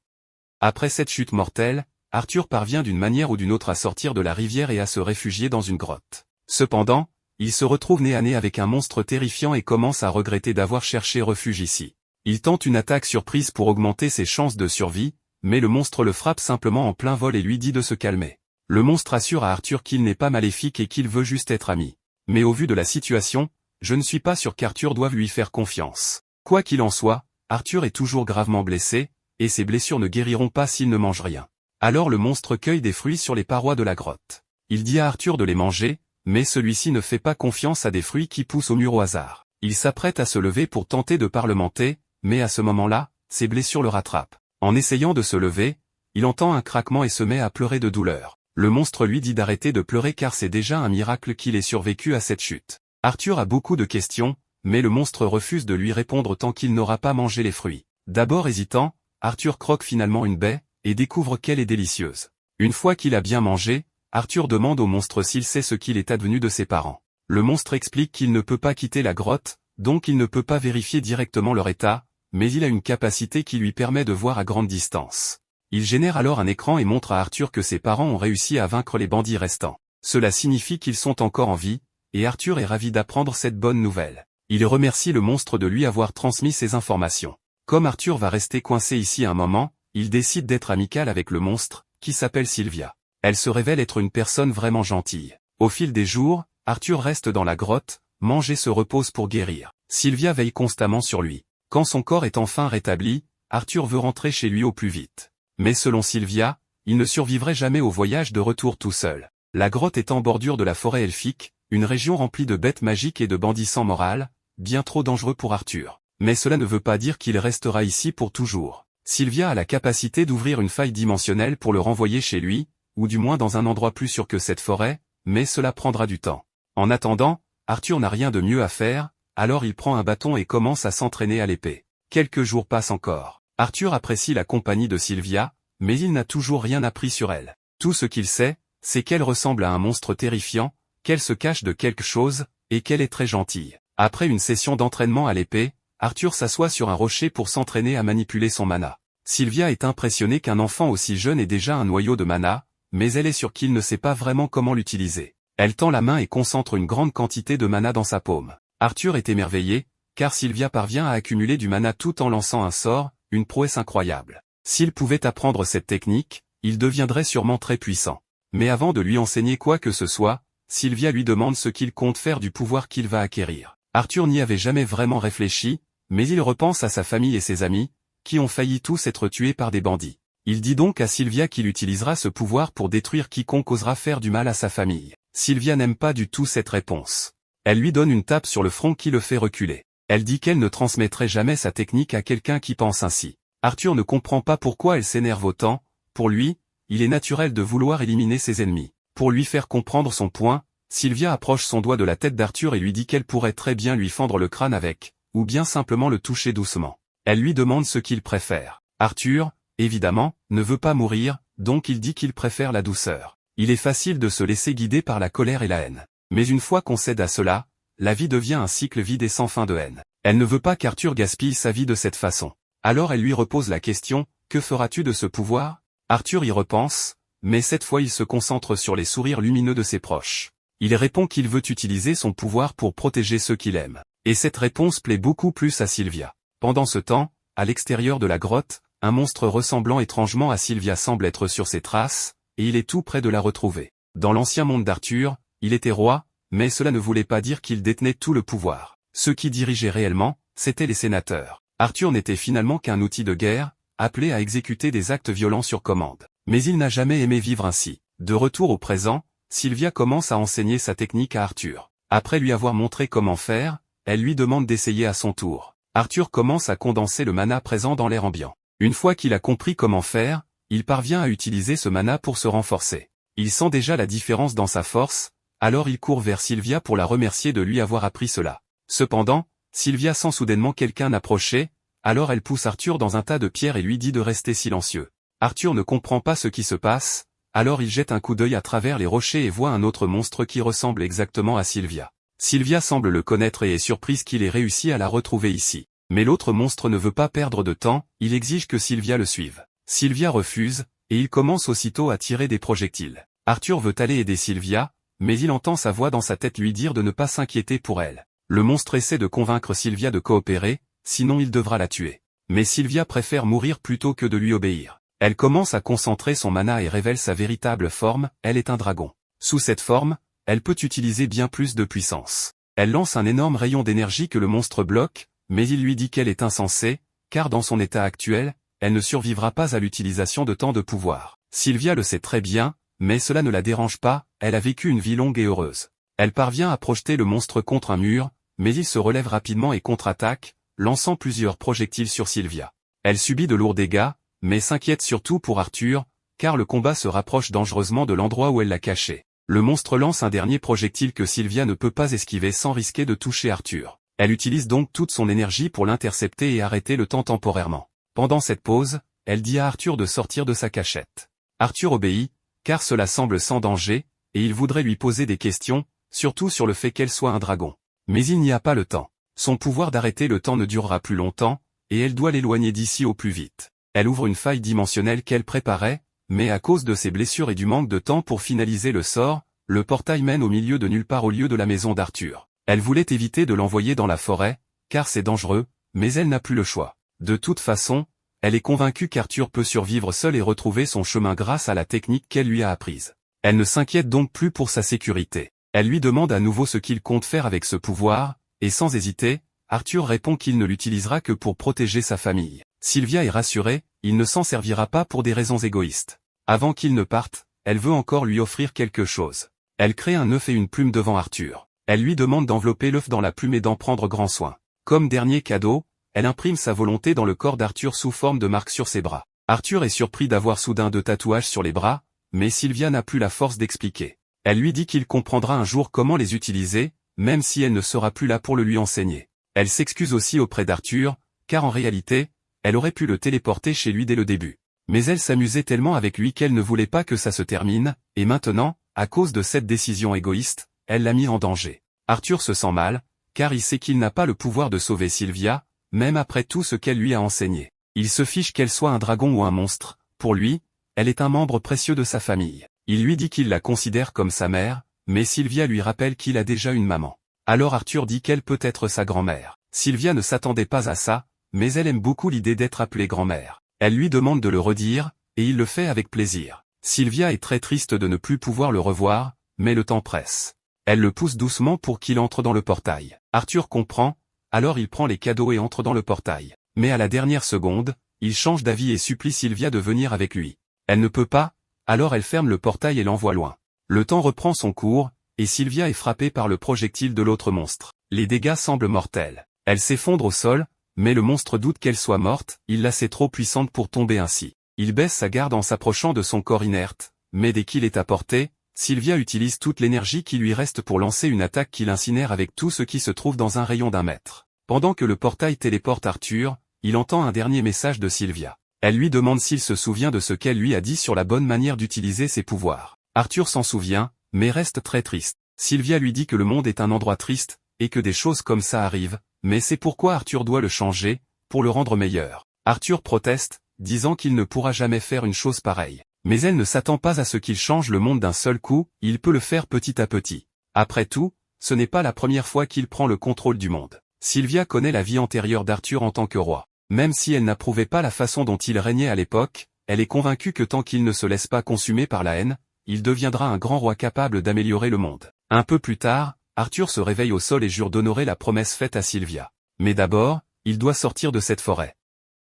Après cette chute mortelle, Arthur parvient d'une manière ou d'une autre à sortir de la rivière et à se réfugier dans une grotte. Cependant, il se retrouve nez à nez avec un monstre terrifiant et commence à regretter d'avoir cherché refuge ici. Il tente une attaque surprise pour augmenter ses chances de survie, mais le monstre le frappe simplement en plein vol et lui dit de se calmer. Le monstre assure à Arthur qu'il n'est pas maléfique et qu'il veut juste être ami. Mais au vu de la situation, je ne suis pas sûr qu'Arthur doive lui faire confiance. Quoi qu'il en soit, Arthur est toujours gravement blessé, et ses blessures ne guériront pas s'il ne mange rien. Alors le monstre cueille des fruits sur les parois de la grotte. Il dit à Arthur de les manger, mais celui-ci ne fait pas confiance à des fruits qui poussent au mur au hasard. Il s'apprête à se lever pour tenter de parlementer, mais à ce moment-là, ses blessures le rattrapent. En essayant de se lever, il entend un craquement et se met à pleurer de douleur. Le monstre lui dit d'arrêter de pleurer car c'est déjà un miracle qu'il ait survécu à cette chute. Arthur a beaucoup de questions, mais le monstre refuse de lui répondre tant qu'il n'aura pas mangé les fruits. D'abord hésitant, Arthur croque finalement une baie, et découvre qu'elle est délicieuse. Une fois qu'il a bien mangé, Arthur demande au monstre s'il sait ce qu'il est advenu de ses parents. Le monstre explique qu'il ne peut pas quitter la grotte, donc il ne peut pas vérifier directement leur état, mais il a une capacité qui lui permet de voir à grande distance. Il génère alors un écran et montre à Arthur que ses parents ont réussi à vaincre les bandits restants. Cela signifie qu'ils sont encore en vie, et Arthur est ravi d'apprendre cette bonne nouvelle. Il remercie le monstre de lui avoir transmis ces informations. Comme Arthur va rester coincé ici un moment, il décide d'être amical avec le monstre, qui s'appelle Sylvia. Elle se révèle être une personne vraiment gentille. Au fil des jours, Arthur reste dans la grotte, mange et se repose pour guérir. Sylvia veille constamment sur lui. Quand son corps est enfin rétabli, Arthur veut rentrer chez lui au plus vite. Mais selon Sylvia, il ne survivrait jamais au voyage de retour tout seul. La grotte est en bordure de la forêt elfique, une région remplie de bêtes magiques et de bandits sans morale, bien trop dangereux pour Arthur. Mais cela ne veut pas dire qu'il restera ici pour toujours. Sylvia a la capacité d'ouvrir une faille dimensionnelle pour le renvoyer chez lui, ou du moins dans un endroit plus sûr que cette forêt, mais cela prendra du temps. En attendant, Arthur n'a rien de mieux à faire, alors il prend un bâton et commence à s'entraîner à l'épée. Quelques jours passent encore. Arthur apprécie la compagnie de Sylvia, mais il n'a toujours rien appris sur elle. Tout ce qu'il sait, c'est qu'elle ressemble à un monstre terrifiant, qu'elle se cache de quelque chose, et qu'elle est très gentille. Après une session d'entraînement à l'épée, Arthur s'assoit sur un rocher pour s'entraîner à manipuler son mana. Sylvia est impressionnée qu'un enfant aussi jeune ait déjà un noyau de mana, mais elle est sûre qu'il ne sait pas vraiment comment l'utiliser. Elle tend la main et concentre une grande quantité de mana dans sa paume. Arthur est émerveillé, car Sylvia parvient à accumuler du mana tout en lançant un sort, une prouesse incroyable. S'il pouvait apprendre cette technique, il deviendrait sûrement très puissant. Mais avant de lui enseigner quoi que ce soit, Sylvia lui demande ce qu'il compte faire du pouvoir qu'il va acquérir. Arthur n'y avait jamais vraiment réfléchi, mais il repense à sa famille et ses amis, qui ont failli tous être tués par des bandits. Il dit donc à Sylvia qu'il utilisera ce pouvoir pour détruire quiconque osera faire du mal à sa famille. Sylvia n'aime pas du tout cette réponse. Elle lui donne une tape sur le front qui le fait reculer. Elle dit qu'elle ne transmettrait jamais sa technique à quelqu'un qui pense ainsi. Arthur ne comprend pas pourquoi elle s'énerve autant. Pour lui, il est naturel de vouloir éliminer ses ennemis. Pour lui faire comprendre son point, Sylvia approche son doigt de la tête d'Arthur et lui dit qu'elle pourrait très bien lui fendre le crâne avec, ou bien simplement le toucher doucement. Elle lui demande ce qu'il préfère. Arthur, évidemment, ne veut pas mourir, donc il dit qu'il préfère la douceur. Il est facile de se laisser guider par la colère et la haine. Mais une fois qu'on cède à cela, la vie devient un cycle vide et sans fin de haine. Elle ne veut pas qu'Arthur gaspille sa vie de cette façon. Alors elle lui repose la question, que feras-tu de ce pouvoir? Arthur y repense, mais cette fois il se concentre sur les sourires lumineux de ses proches. Il répond qu'il veut utiliser son pouvoir pour protéger ceux qu'il aime. Et cette réponse plaît beaucoup plus à Sylvia. Pendant ce temps, à l'extérieur de la grotte, un monstre ressemblant étrangement à Sylvia semble être sur ses traces, et il est tout près de la retrouver. Dans l'ancien monde d'Arthur, il était roi, mais cela ne voulait pas dire qu'il détenait tout le pouvoir. Ceux qui dirigeaient réellement, c'étaient les sénateurs. Arthur n'était finalement qu'un outil de guerre, appelé à exécuter des actes violents sur commande. Mais il n'a jamais aimé vivre ainsi. De retour au présent, Sylvia commence à enseigner sa technique à Arthur. Après lui avoir montré comment faire, elle lui demande d'essayer à son tour. Arthur commence à condenser le mana présent dans l'air ambiant. Une fois qu'il a compris comment faire, il parvient à utiliser ce mana pour se renforcer. Il sent déjà la différence dans sa force, alors il court vers Sylvia pour la remercier de lui avoir appris cela. Cependant, Sylvia sent soudainement quelqu'un approcher, alors elle pousse Arthur dans un tas de pierres et lui dit de rester silencieux. Arthur ne comprend pas ce qui se passe, alors il jette un coup d'œil à travers les rochers et voit un autre monstre qui ressemble exactement à Sylvia. Sylvia semble le connaître et est surprise qu'il ait réussi à la retrouver ici. Mais l'autre monstre ne veut pas perdre de temps, il exige que Sylvia le suive. Sylvia refuse, et il commence aussitôt à tirer des projectiles. Arthur veut aller aider Sylvia, mais il entend sa voix dans sa tête lui dire de ne pas s'inquiéter pour elle. Le monstre essaie de convaincre Sylvia de coopérer, sinon il devra la tuer. Mais Sylvia préfère mourir plutôt que de lui obéir. Elle commence à concentrer son mana et révèle sa véritable forme, elle est un dragon. Sous cette forme, elle peut utiliser bien plus de puissance. Elle lance un énorme rayon d'énergie que le monstre bloque, mais il lui dit qu'elle est insensée, car dans son état actuel, elle ne survivra pas à l'utilisation de tant de pouvoir. Sylvia le sait très bien, mais cela ne la dérange pas, elle a vécu une vie longue et heureuse. Elle parvient à projeter le monstre contre un mur, mais il se relève rapidement et contre-attaque, lançant plusieurs projectiles sur Sylvia. Elle subit de lourds dégâts, mais s'inquiète surtout pour Arthur, car le combat se rapproche dangereusement de l'endroit où elle l'a caché. Le monstre lance un dernier projectile que Sylvia ne peut pas esquiver sans risquer de toucher Arthur. Elle utilise donc toute son énergie pour l'intercepter et arrêter le temps temporairement. Pendant cette pause, elle dit à Arthur de sortir de sa cachette. Arthur obéit, car cela semble sans danger, et il voudrait lui poser des questions, surtout sur le fait qu'elle soit un dragon. Mais il n'y a pas le temps. Son pouvoir d'arrêter le temps ne durera plus longtemps, et elle doit l'éloigner d'ici au plus vite. elle ouvre une faille dimensionnelle qu'elle préparait, mais à cause de ses blessures et du manque de temps pour finaliser le sort, le portail mène au milieu de nulle part au lieu de la maison d'Arthur. Elle voulait éviter de l'envoyer dans la forêt, car c'est dangereux, mais elle n'a plus le choix. De toute façon, elle est convaincue qu'Arthur peut survivre seul et retrouver son chemin grâce à la technique qu'elle lui a apprise. Elle ne s'inquiète donc plus pour sa sécurité. Elle lui demande à nouveau ce qu'il compte faire avec ce pouvoir, et sans hésiter, Arthur répond qu'il ne l'utilisera que pour protéger sa famille. Sylvia est rassurée, il ne s'en servira pas pour des raisons égoïstes. Avant qu'il ne parte, elle veut encore lui offrir quelque chose. Elle crée un œuf et une plume devant Arthur. Elle lui demande d'envelopper l'œuf dans la plume et d'en prendre grand soin. Comme dernier cadeau, elle imprime sa volonté dans le corps d'Arthur sous forme de marque sur ses bras. Arthur est surpris d'avoir soudain 2 tatouages sur les bras, mais Sylvia n'a plus la force d'expliquer. Elle lui dit qu'il comprendra un jour comment les utiliser, même si elle ne sera plus là pour le lui enseigner. Elle s'excuse aussi auprès d'Arthur, car en réalité, elle aurait pu le téléporter chez lui dès le début. Mais elle s'amusait tellement avec lui qu'elle ne voulait pas que ça se termine, et maintenant, à cause de cette décision égoïste, elle l'a mis en danger. Arthur se sent mal, car il sait qu'il n'a pas le pouvoir de sauver Sylvia, même après tout ce qu'elle lui a enseigné. Il se fiche qu'elle soit un dragon ou un monstre, pour lui, elle est un membre précieux de sa famille. Il lui dit qu'il la considère comme sa mère, mais Sylvia lui rappelle qu'il a déjà une maman. Alors Arthur dit qu'elle peut être sa grand-mère. Sylvia ne s'attendait pas à ça, mais elle aime beaucoup l'idée d'être appelée grand-mère. Elle lui demande de le redire, et il le fait avec plaisir. Sylvia est très triste de ne plus pouvoir le revoir, mais le temps presse. Elle le pousse doucement pour qu'il entre dans le portail. Arthur comprend, alors il prend les cadeaux et entre dans le portail. Mais à la dernière seconde, il change d'avis et supplie Sylvia de venir avec lui. Elle ne peut pas, alors elle ferme le portail et l'envoie loin. Le temps reprend son cours, et Sylvia est frappée par le projectile de l'autre monstre. Les dégâts semblent mortels. Elle s'effondre au sol, mais le monstre doute qu'elle soit morte, il la sait trop puissante pour tomber ainsi. Il baisse sa garde en s'approchant de son corps inerte, mais dès qu'il est à portée, Sylvia utilise toute l'énergie qui lui reste pour lancer une attaque qui l'incinère avec tout ce qui se trouve dans un rayon d'1 mètre. Pendant que le portail téléporte Arthur, il entend un dernier message de Sylvia. Elle lui demande s'il se souvient de ce qu'elle lui a dit sur la bonne manière d'utiliser ses pouvoirs. Arthur s'en souvient, mais reste très triste. Sylvia lui dit que le monde est un endroit triste, et que des choses comme ça arrivent, mais c'est pourquoi Arthur doit le changer, pour le rendre meilleur. Arthur proteste, disant qu'il ne pourra jamais faire une chose pareille. Mais elle ne s'attend pas à ce qu'il change le monde d'un seul coup, il peut le faire petit à petit. Après tout, ce n'est pas la première fois qu'il prend le contrôle du monde. Sylvia connaît la vie antérieure d'Arthur en tant que roi. Même si elle n'approuvait pas la façon dont il régnait à l'époque, elle est convaincue que tant qu'il ne se laisse pas consumer par la haine, il deviendra un grand roi capable d'améliorer le monde. Un peu plus tard, Arthur se réveille au sol et jure d'honorer la promesse faite à Sylvia. Mais d'abord, il doit sortir de cette forêt.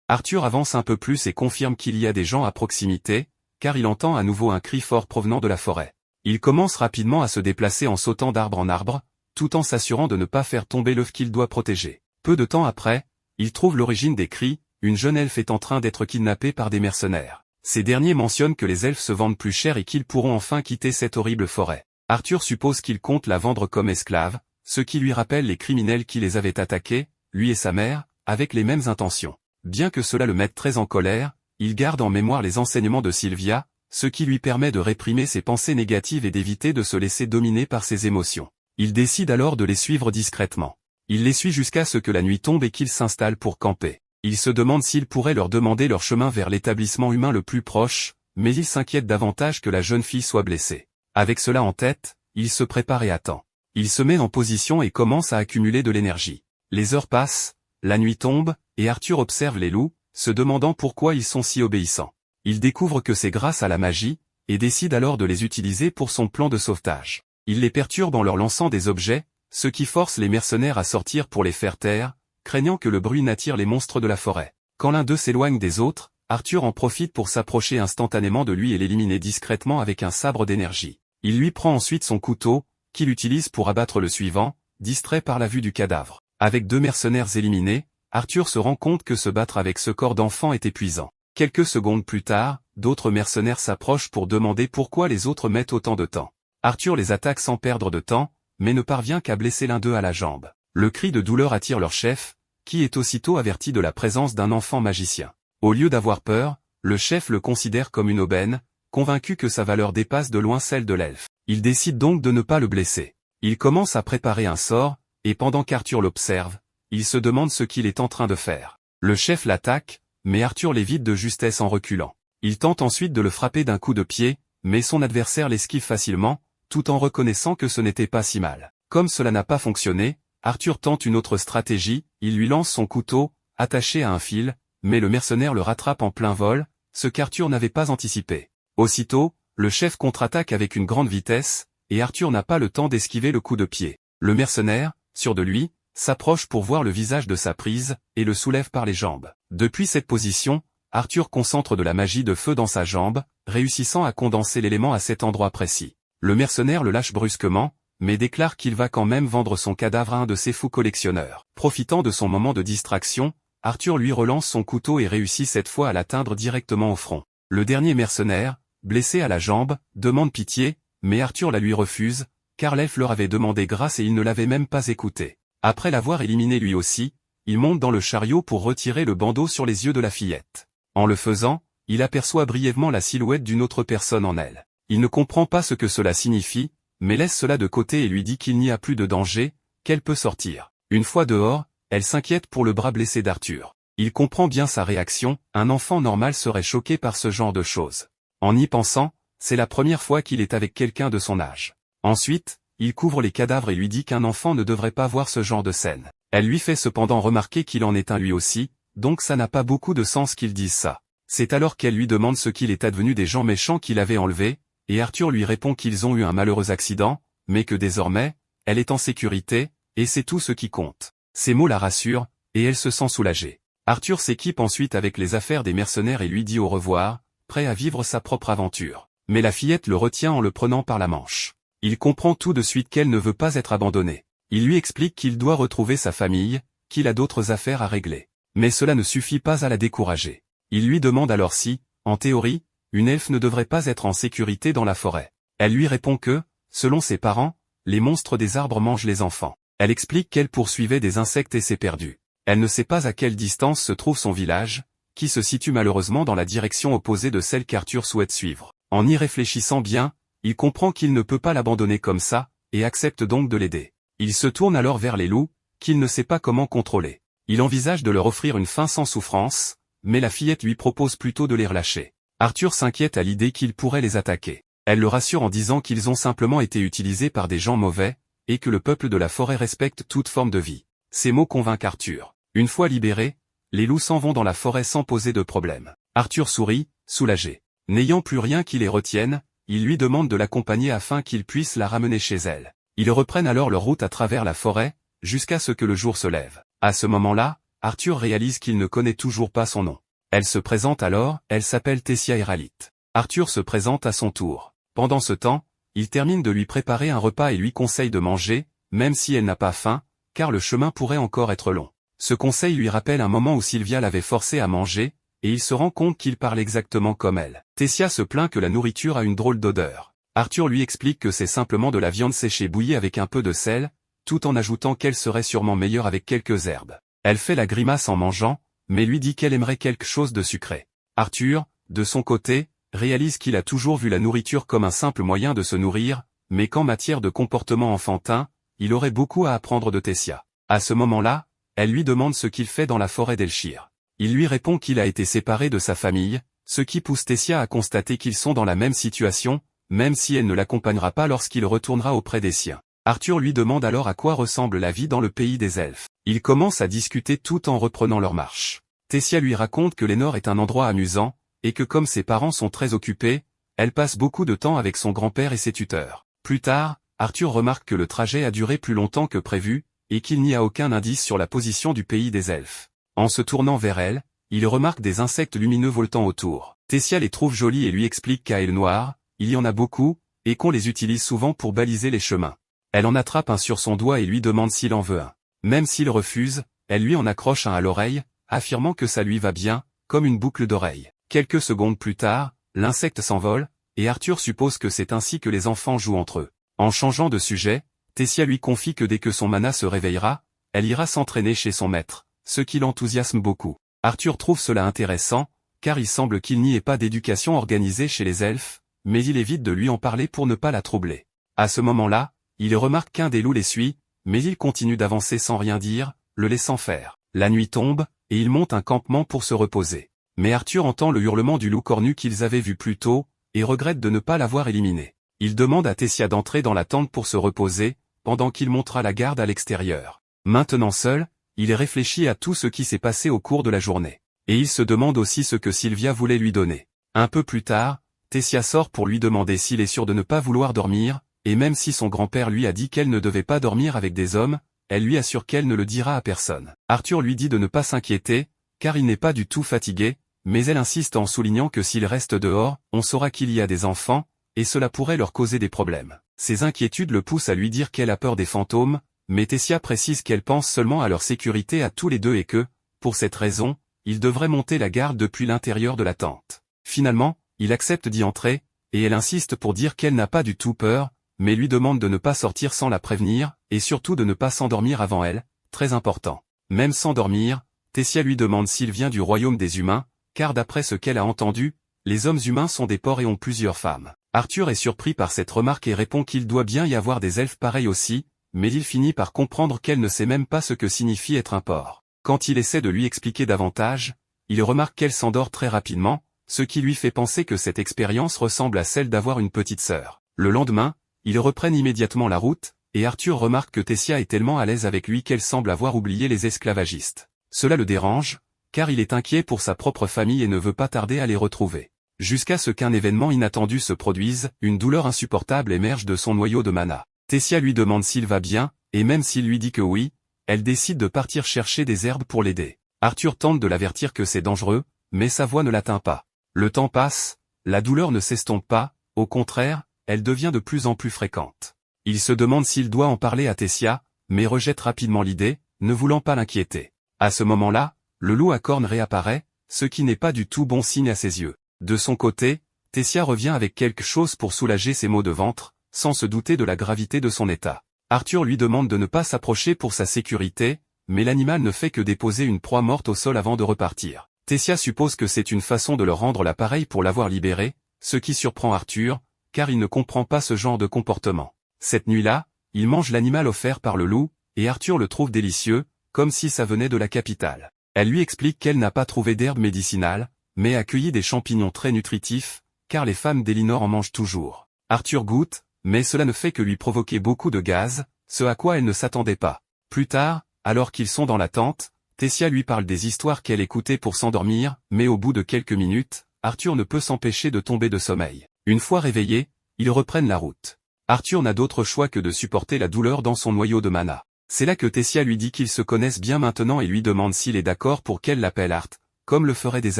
Arthur avance un peu plus et confirme qu'il y a des gens à proximité, car il entend à nouveau un cri fort provenant de la forêt. Il commence rapidement à se déplacer en sautant d'arbre en arbre, tout en s'assurant de ne pas faire tomber l'œuf qu'il doit protéger. Peu de temps après, il trouve l'origine des cris, une jeune elfe est en train d'être kidnappée par des mercenaires. Ces derniers mentionnent que les elfes se vendent plus cher et qu'ils pourront enfin quitter cette horrible forêt. Arthur suppose qu'il compte la vendre comme esclave, ce qui lui rappelle les criminels qui les avaient attaqués, lui et sa mère, avec les mêmes intentions. Bien que cela le mette très en colère, il garde en mémoire les enseignements de Sylvia, ce qui lui permet de réprimer ses pensées négatives et d'éviter de se laisser dominer par ses émotions. Il décide alors de les suivre discrètement. Il les suit jusqu'à ce que la nuit tombe et qu'ils s'installent pour camper. Il se demande s'il pourrait leur demander leur chemin vers l'établissement humain le plus proche, mais il s'inquiète davantage que la jeune fille soit blessée. Avec cela en tête, il se prépare et attend. Il se met en position et commence à accumuler de l'énergie. Les heures passent, la nuit tombe, et Arthur observe les loups, se demandant pourquoi ils sont si obéissants. Il découvre que c'est grâce à la magie, et décide alors de les utiliser pour son plan de sauvetage. Il les perturbe en leur lançant des objets, ce qui force les mercenaires à sortir pour les faire taire, craignant que le bruit n'attire les monstres de la forêt. Quand l'un d'eux s'éloigne des autres, Arthur en profite pour s'approcher instantanément de lui et l'éliminer discrètement avec un sabre d'énergie. Il lui prend ensuite son couteau, qu'il utilise pour abattre le suivant, distrait par la vue du cadavre. Avec 2 mercenaires éliminés, Arthur se rend compte que se battre avec ce corps d'enfant est épuisant. Quelques secondes plus tard, d'autres mercenaires s'approchent pour demander pourquoi les autres mettent autant de temps. Arthur les attaque sans perdre de temps, mais ne parvient qu'à blesser l'un d'eux à la jambe. Le cri de douleur attire leur chef, qui est aussitôt averti de la présence d'un enfant magicien. Au lieu d'avoir peur, le chef le considère comme une aubaine, convaincu que sa valeur dépasse de loin celle de l'elfe. Il décide donc de ne pas le blesser. Il commence à préparer un sort, et pendant qu'Arthur l'observe, il se demande ce qu'il est en train de faire. Le chef l'attaque, mais Arthur l'évite de justesse en reculant. Il tente ensuite de le frapper d'un coup de pied, mais son adversaire l'esquive facilement, tout en reconnaissant que ce n'était pas si mal. Comme cela n'a pas fonctionné, Arthur tente une autre stratégie, il lui lance son couteau, attaché à un fil, mais le mercenaire le rattrape en plein vol, ce qu'Arthur n'avait pas anticipé. Aussitôt, le chef contre-attaque avec une grande vitesse, et Arthur n'a pas le temps d'esquiver le coup de pied. Le mercenaire, sûr de lui, s'approche pour voir le visage de sa prise, et le soulève par les jambes. Depuis cette position, Arthur concentre de la magie de feu dans sa jambe, réussissant à condenser l'élément à cet endroit précis. Le mercenaire le lâche brusquement, mais déclare qu'il va quand même vendre son cadavre à un de ses fous collectionneurs. Profitant de son moment de distraction, Arthur lui relance son couteau et réussit cette fois à l'atteindre directement au front. Le dernier mercenaire, blessé à la jambe, demande pitié, mais Arthur la lui refuse, car l'elfe leur avait demandé grâce et il ne l'avait même pas écouté. Après l'avoir éliminé lui aussi, il monte dans le chariot pour retirer le bandeau sur les yeux de la fillette. En le faisant, il aperçoit brièvement la silhouette d'une autre personne en elle. Il ne comprend pas ce que cela signifie, mais laisse cela de côté et lui dit qu'il n'y a plus de danger, qu'elle peut sortir. Une fois dehors, elle s'inquiète pour le bras blessé d'Arthur. Il comprend bien sa réaction, un enfant normal serait choqué par ce genre de choses. En y pensant, c'est la première fois qu'il est avec quelqu'un de son âge. Ensuite, il couvre les cadavres et lui dit qu'un enfant ne devrait pas voir ce genre de scène. Elle lui fait cependant remarquer qu'il en est un lui aussi, donc ça n'a pas beaucoup de sens qu'il dise ça. C'est alors qu'elle lui demande ce qu'il est advenu des gens méchants qu'il avait enlevés, et Arthur lui répond qu'ils ont eu un malheureux accident, mais que désormais, elle est en sécurité, et c'est tout ce qui compte. Ces mots la rassurent, et elle se sent soulagée. Arthur s'équipe ensuite avec les affaires des mercenaires et lui dit au revoir, prêt à vivre sa propre aventure. Mais la fillette le retient en le prenant par la manche. Il comprend tout de suite qu'elle ne veut pas être abandonnée. Il lui explique qu'il doit retrouver sa famille, qu'il a d'autres affaires à régler. Mais cela ne suffit pas à la décourager. Il lui demande alors si, en théorie, une elfe ne devrait pas être en sécurité dans la forêt. Elle lui répond que, selon ses parents, les monstres des arbres mangent les enfants. Elle explique qu'elle poursuivait des insectes et s'est perdue. Elle ne sait pas à quelle distance se trouve son village, qui se situe malheureusement dans la direction opposée de celle qu'Arthur souhaite suivre. En y réfléchissant bien, il comprend qu'il ne peut pas l'abandonner comme ça, et accepte donc de l'aider. Il se tourne alors vers les loups, qu'il ne sait pas comment contrôler. Il envisage de leur offrir une fin sans souffrance, mais la fillette lui propose plutôt de les relâcher. Arthur s'inquiète à l'idée qu'il pourrait les attaquer. Elle le rassure en disant qu'ils ont simplement été utilisés par des gens mauvais, et que le peuple de la forêt respecte toute forme de vie. Ces mots convainquent Arthur. Une fois libérés, les loups s'en vont dans la forêt sans poser de problème. Arthur sourit, soulagé. N'ayant plus rien qui les retienne, il lui demande de l'accompagner afin qu'il puisse la ramener chez elle. Ils reprennent alors leur route à travers la forêt, jusqu'à ce que le jour se lève. À ce moment-là, Arthur réalise qu'il ne connaît toujours pas son nom. Elle se présente alors, elle s'appelle Tessia Héralite. Arthur se présente à son tour. Pendant ce temps, il termine de lui préparer un repas et lui conseille de manger, même si elle n'a pas faim, car le chemin pourrait encore être long. Ce conseil lui rappelle un moment où Sylvia l'avait forcé à manger, et il se rend compte qu'il parle exactement comme elle. Tessia se plaint que la nourriture a une drôle d'odeur. Arthur lui explique que c'est simplement de la viande séchée bouillie avec un peu de sel, tout en ajoutant qu'elle serait sûrement meilleure avec quelques herbes. Elle fait la grimace en mangeant, mais lui dit qu'elle aimerait quelque chose de sucré. Arthur, de son côté, réalise qu'il a toujours vu la nourriture comme un simple moyen de se nourrir, mais qu'en matière de comportement enfantin, il aurait beaucoup à apprendre de Tessia. À ce moment-là, elle lui demande ce qu'il fait dans la forêt d'Elchir. Il lui répond qu'il a été séparé de sa famille, ce qui pousse Tessia à constater qu'ils sont dans la même situation, même si elle ne l'accompagnera pas lorsqu'il retournera auprès des siens. Arthur lui demande alors à quoi ressemble la vie dans le pays des elfes. Ils commencent à discuter tout en reprenant leur marche. Tessia lui raconte que Lénore est un endroit amusant, et que comme ses parents sont très occupés, elle passe beaucoup de temps avec son grand-père et ses tuteurs. Plus tard, Arthur remarque que le trajet a duré plus longtemps que prévu, et qu'il n'y a aucun indice sur la position du pays des elfes. En se tournant vers elle, il remarque des insectes lumineux voltant autour. Tessia les trouve jolis et lui explique qu'à Aile-Noire, il y en a beaucoup, et qu'on les utilise souvent pour baliser les chemins. Elle en attrape un sur son doigt et lui demande s'il en veut un. Même s'il refuse, elle lui en accroche un à l'oreille, affirmant que ça lui va bien, comme une boucle d'oreille. Quelques secondes plus tard, l'insecte s'envole, et Arthur suppose que c'est ainsi que les enfants jouent entre eux. En changeant de sujet, Tessia lui confie que dès que son mana se réveillera, elle ira s'entraîner chez son maître, ce qui l'enthousiasme beaucoup. Arthur trouve cela intéressant, car il semble qu'il n'y ait pas d'éducation organisée chez les elfes, mais il évite de lui en parler pour ne pas la troubler. À ce moment-là, il remarque qu'un des loups les suit, mais il continue d'avancer sans rien dire, le laissant faire. La nuit tombe, et il monte un campement pour se reposer. Mais Arthur entend le hurlement du loup cornu qu'ils avaient vu plus tôt, et regrette de ne pas l'avoir éliminé. Il demande à Tessia d'entrer dans la tente pour se reposer, pendant qu'il montera la garde à l'extérieur. Maintenant seul, il réfléchit à tout ce qui s'est passé au cours de la journée. Et il se demande aussi ce que Sylvia voulait lui donner. Un peu plus tard, Tessia sort pour lui demander s'il est sûr de ne pas vouloir dormir, et même si son grand-père lui a dit qu'elle ne devait pas dormir avec des hommes, elle lui assure qu'elle ne le dira à personne. Arthur lui dit de ne pas s'inquiéter, car il n'est pas du tout fatigué, mais elle insiste en soulignant que s'il reste dehors, on saura qu'il y a des enfants, et cela pourrait leur causer des problèmes. Ses inquiétudes le poussent à lui dire qu'elle a peur des fantômes, mais Tessia précise qu'elle pense seulement à leur sécurité à tous les deux et que, pour cette raison, il devrait monter la garde depuis l'intérieur de la tente. Finalement, il accepte d'y entrer, et elle insiste pour dire qu'elle n'a pas du tout peur, mais lui demande de ne pas sortir sans la prévenir, et surtout de ne pas s'endormir avant elle, très important. Même sans dormir, Tessia lui demande s'il vient du royaume des humains, car d'après ce qu'elle a entendu, les hommes humains sont des porcs et ont plusieurs femmes. Arthur est surpris par cette remarque et répond qu'il doit bien y avoir des elfes pareils aussi, mais il finit par comprendre qu'elle ne sait même pas ce que signifie être un porc. Quand il essaie de lui expliquer davantage, il remarque qu'elle s'endort très rapidement, ce qui lui fait penser que cette expérience ressemble à celle d'avoir une petite sœur. Le lendemain, ils reprennent immédiatement la route, et Arthur remarque que Tessia est tellement à l'aise avec lui qu'elle semble avoir oublié les esclavagistes. Cela le dérange, car il est inquiet pour sa propre famille et ne veut pas tarder à les retrouver. Jusqu'à ce qu'un événement inattendu se produise, une douleur insupportable émerge de son noyau de mana. Tessia lui demande s'il va bien, et même s'il lui dit que oui, elle décide de partir chercher des herbes pour l'aider. Arthur tente de l'avertir que c'est dangereux, mais sa voix ne l'atteint pas. Le temps passe, la douleur ne s'estompe pas, au contraire, elle devient de plus en plus fréquente. Il se demande s'il doit en parler à Tessia, mais rejette rapidement l'idée, ne voulant pas l'inquiéter. À ce moment-là, le loup à cornes réapparaît, ce qui n'est pas du tout bon signe à ses yeux. De son côté, Tessia revient avec quelque chose pour soulager ses maux de ventre, sans se douter de la gravité de son état. Arthur lui demande de ne pas s'approcher pour sa sécurité, mais l'animal ne fait que déposer une proie morte au sol avant de repartir. Tessia suppose que c'est une façon de leur rendre l'appareil pour l'avoir libéré, ce qui surprend Arthur, car il ne comprend pas ce genre de comportement. Cette nuit-là, il mange l'animal offert par le loup, et Arthur le trouve délicieux, comme si ça venait de la capitale. Elle lui explique qu'elle n'a pas trouvé d'herbe médicinale, mais a cueilli des champignons très nutritifs, car les femmes d'Elinor en mangent toujours. Arthur goûte, mais cela ne fait que lui provoquer beaucoup de gaz, ce à quoi elle ne s'attendait pas. Plus tard, alors qu'ils sont dans la tente, Tessia lui parle des histoires qu'elle écoutait pour s'endormir, mais au bout de quelques minutes, Arthur ne peut s'empêcher de tomber de sommeil. Une fois réveillés, ils reprennent la route. Arthur n'a d'autre choix que de supporter la douleur dans son noyau de mana. C'est là que Tessia lui dit qu'ils se connaissent bien maintenant et lui demande s'il est d'accord pour qu'elle l'appelle Art, comme le feraient des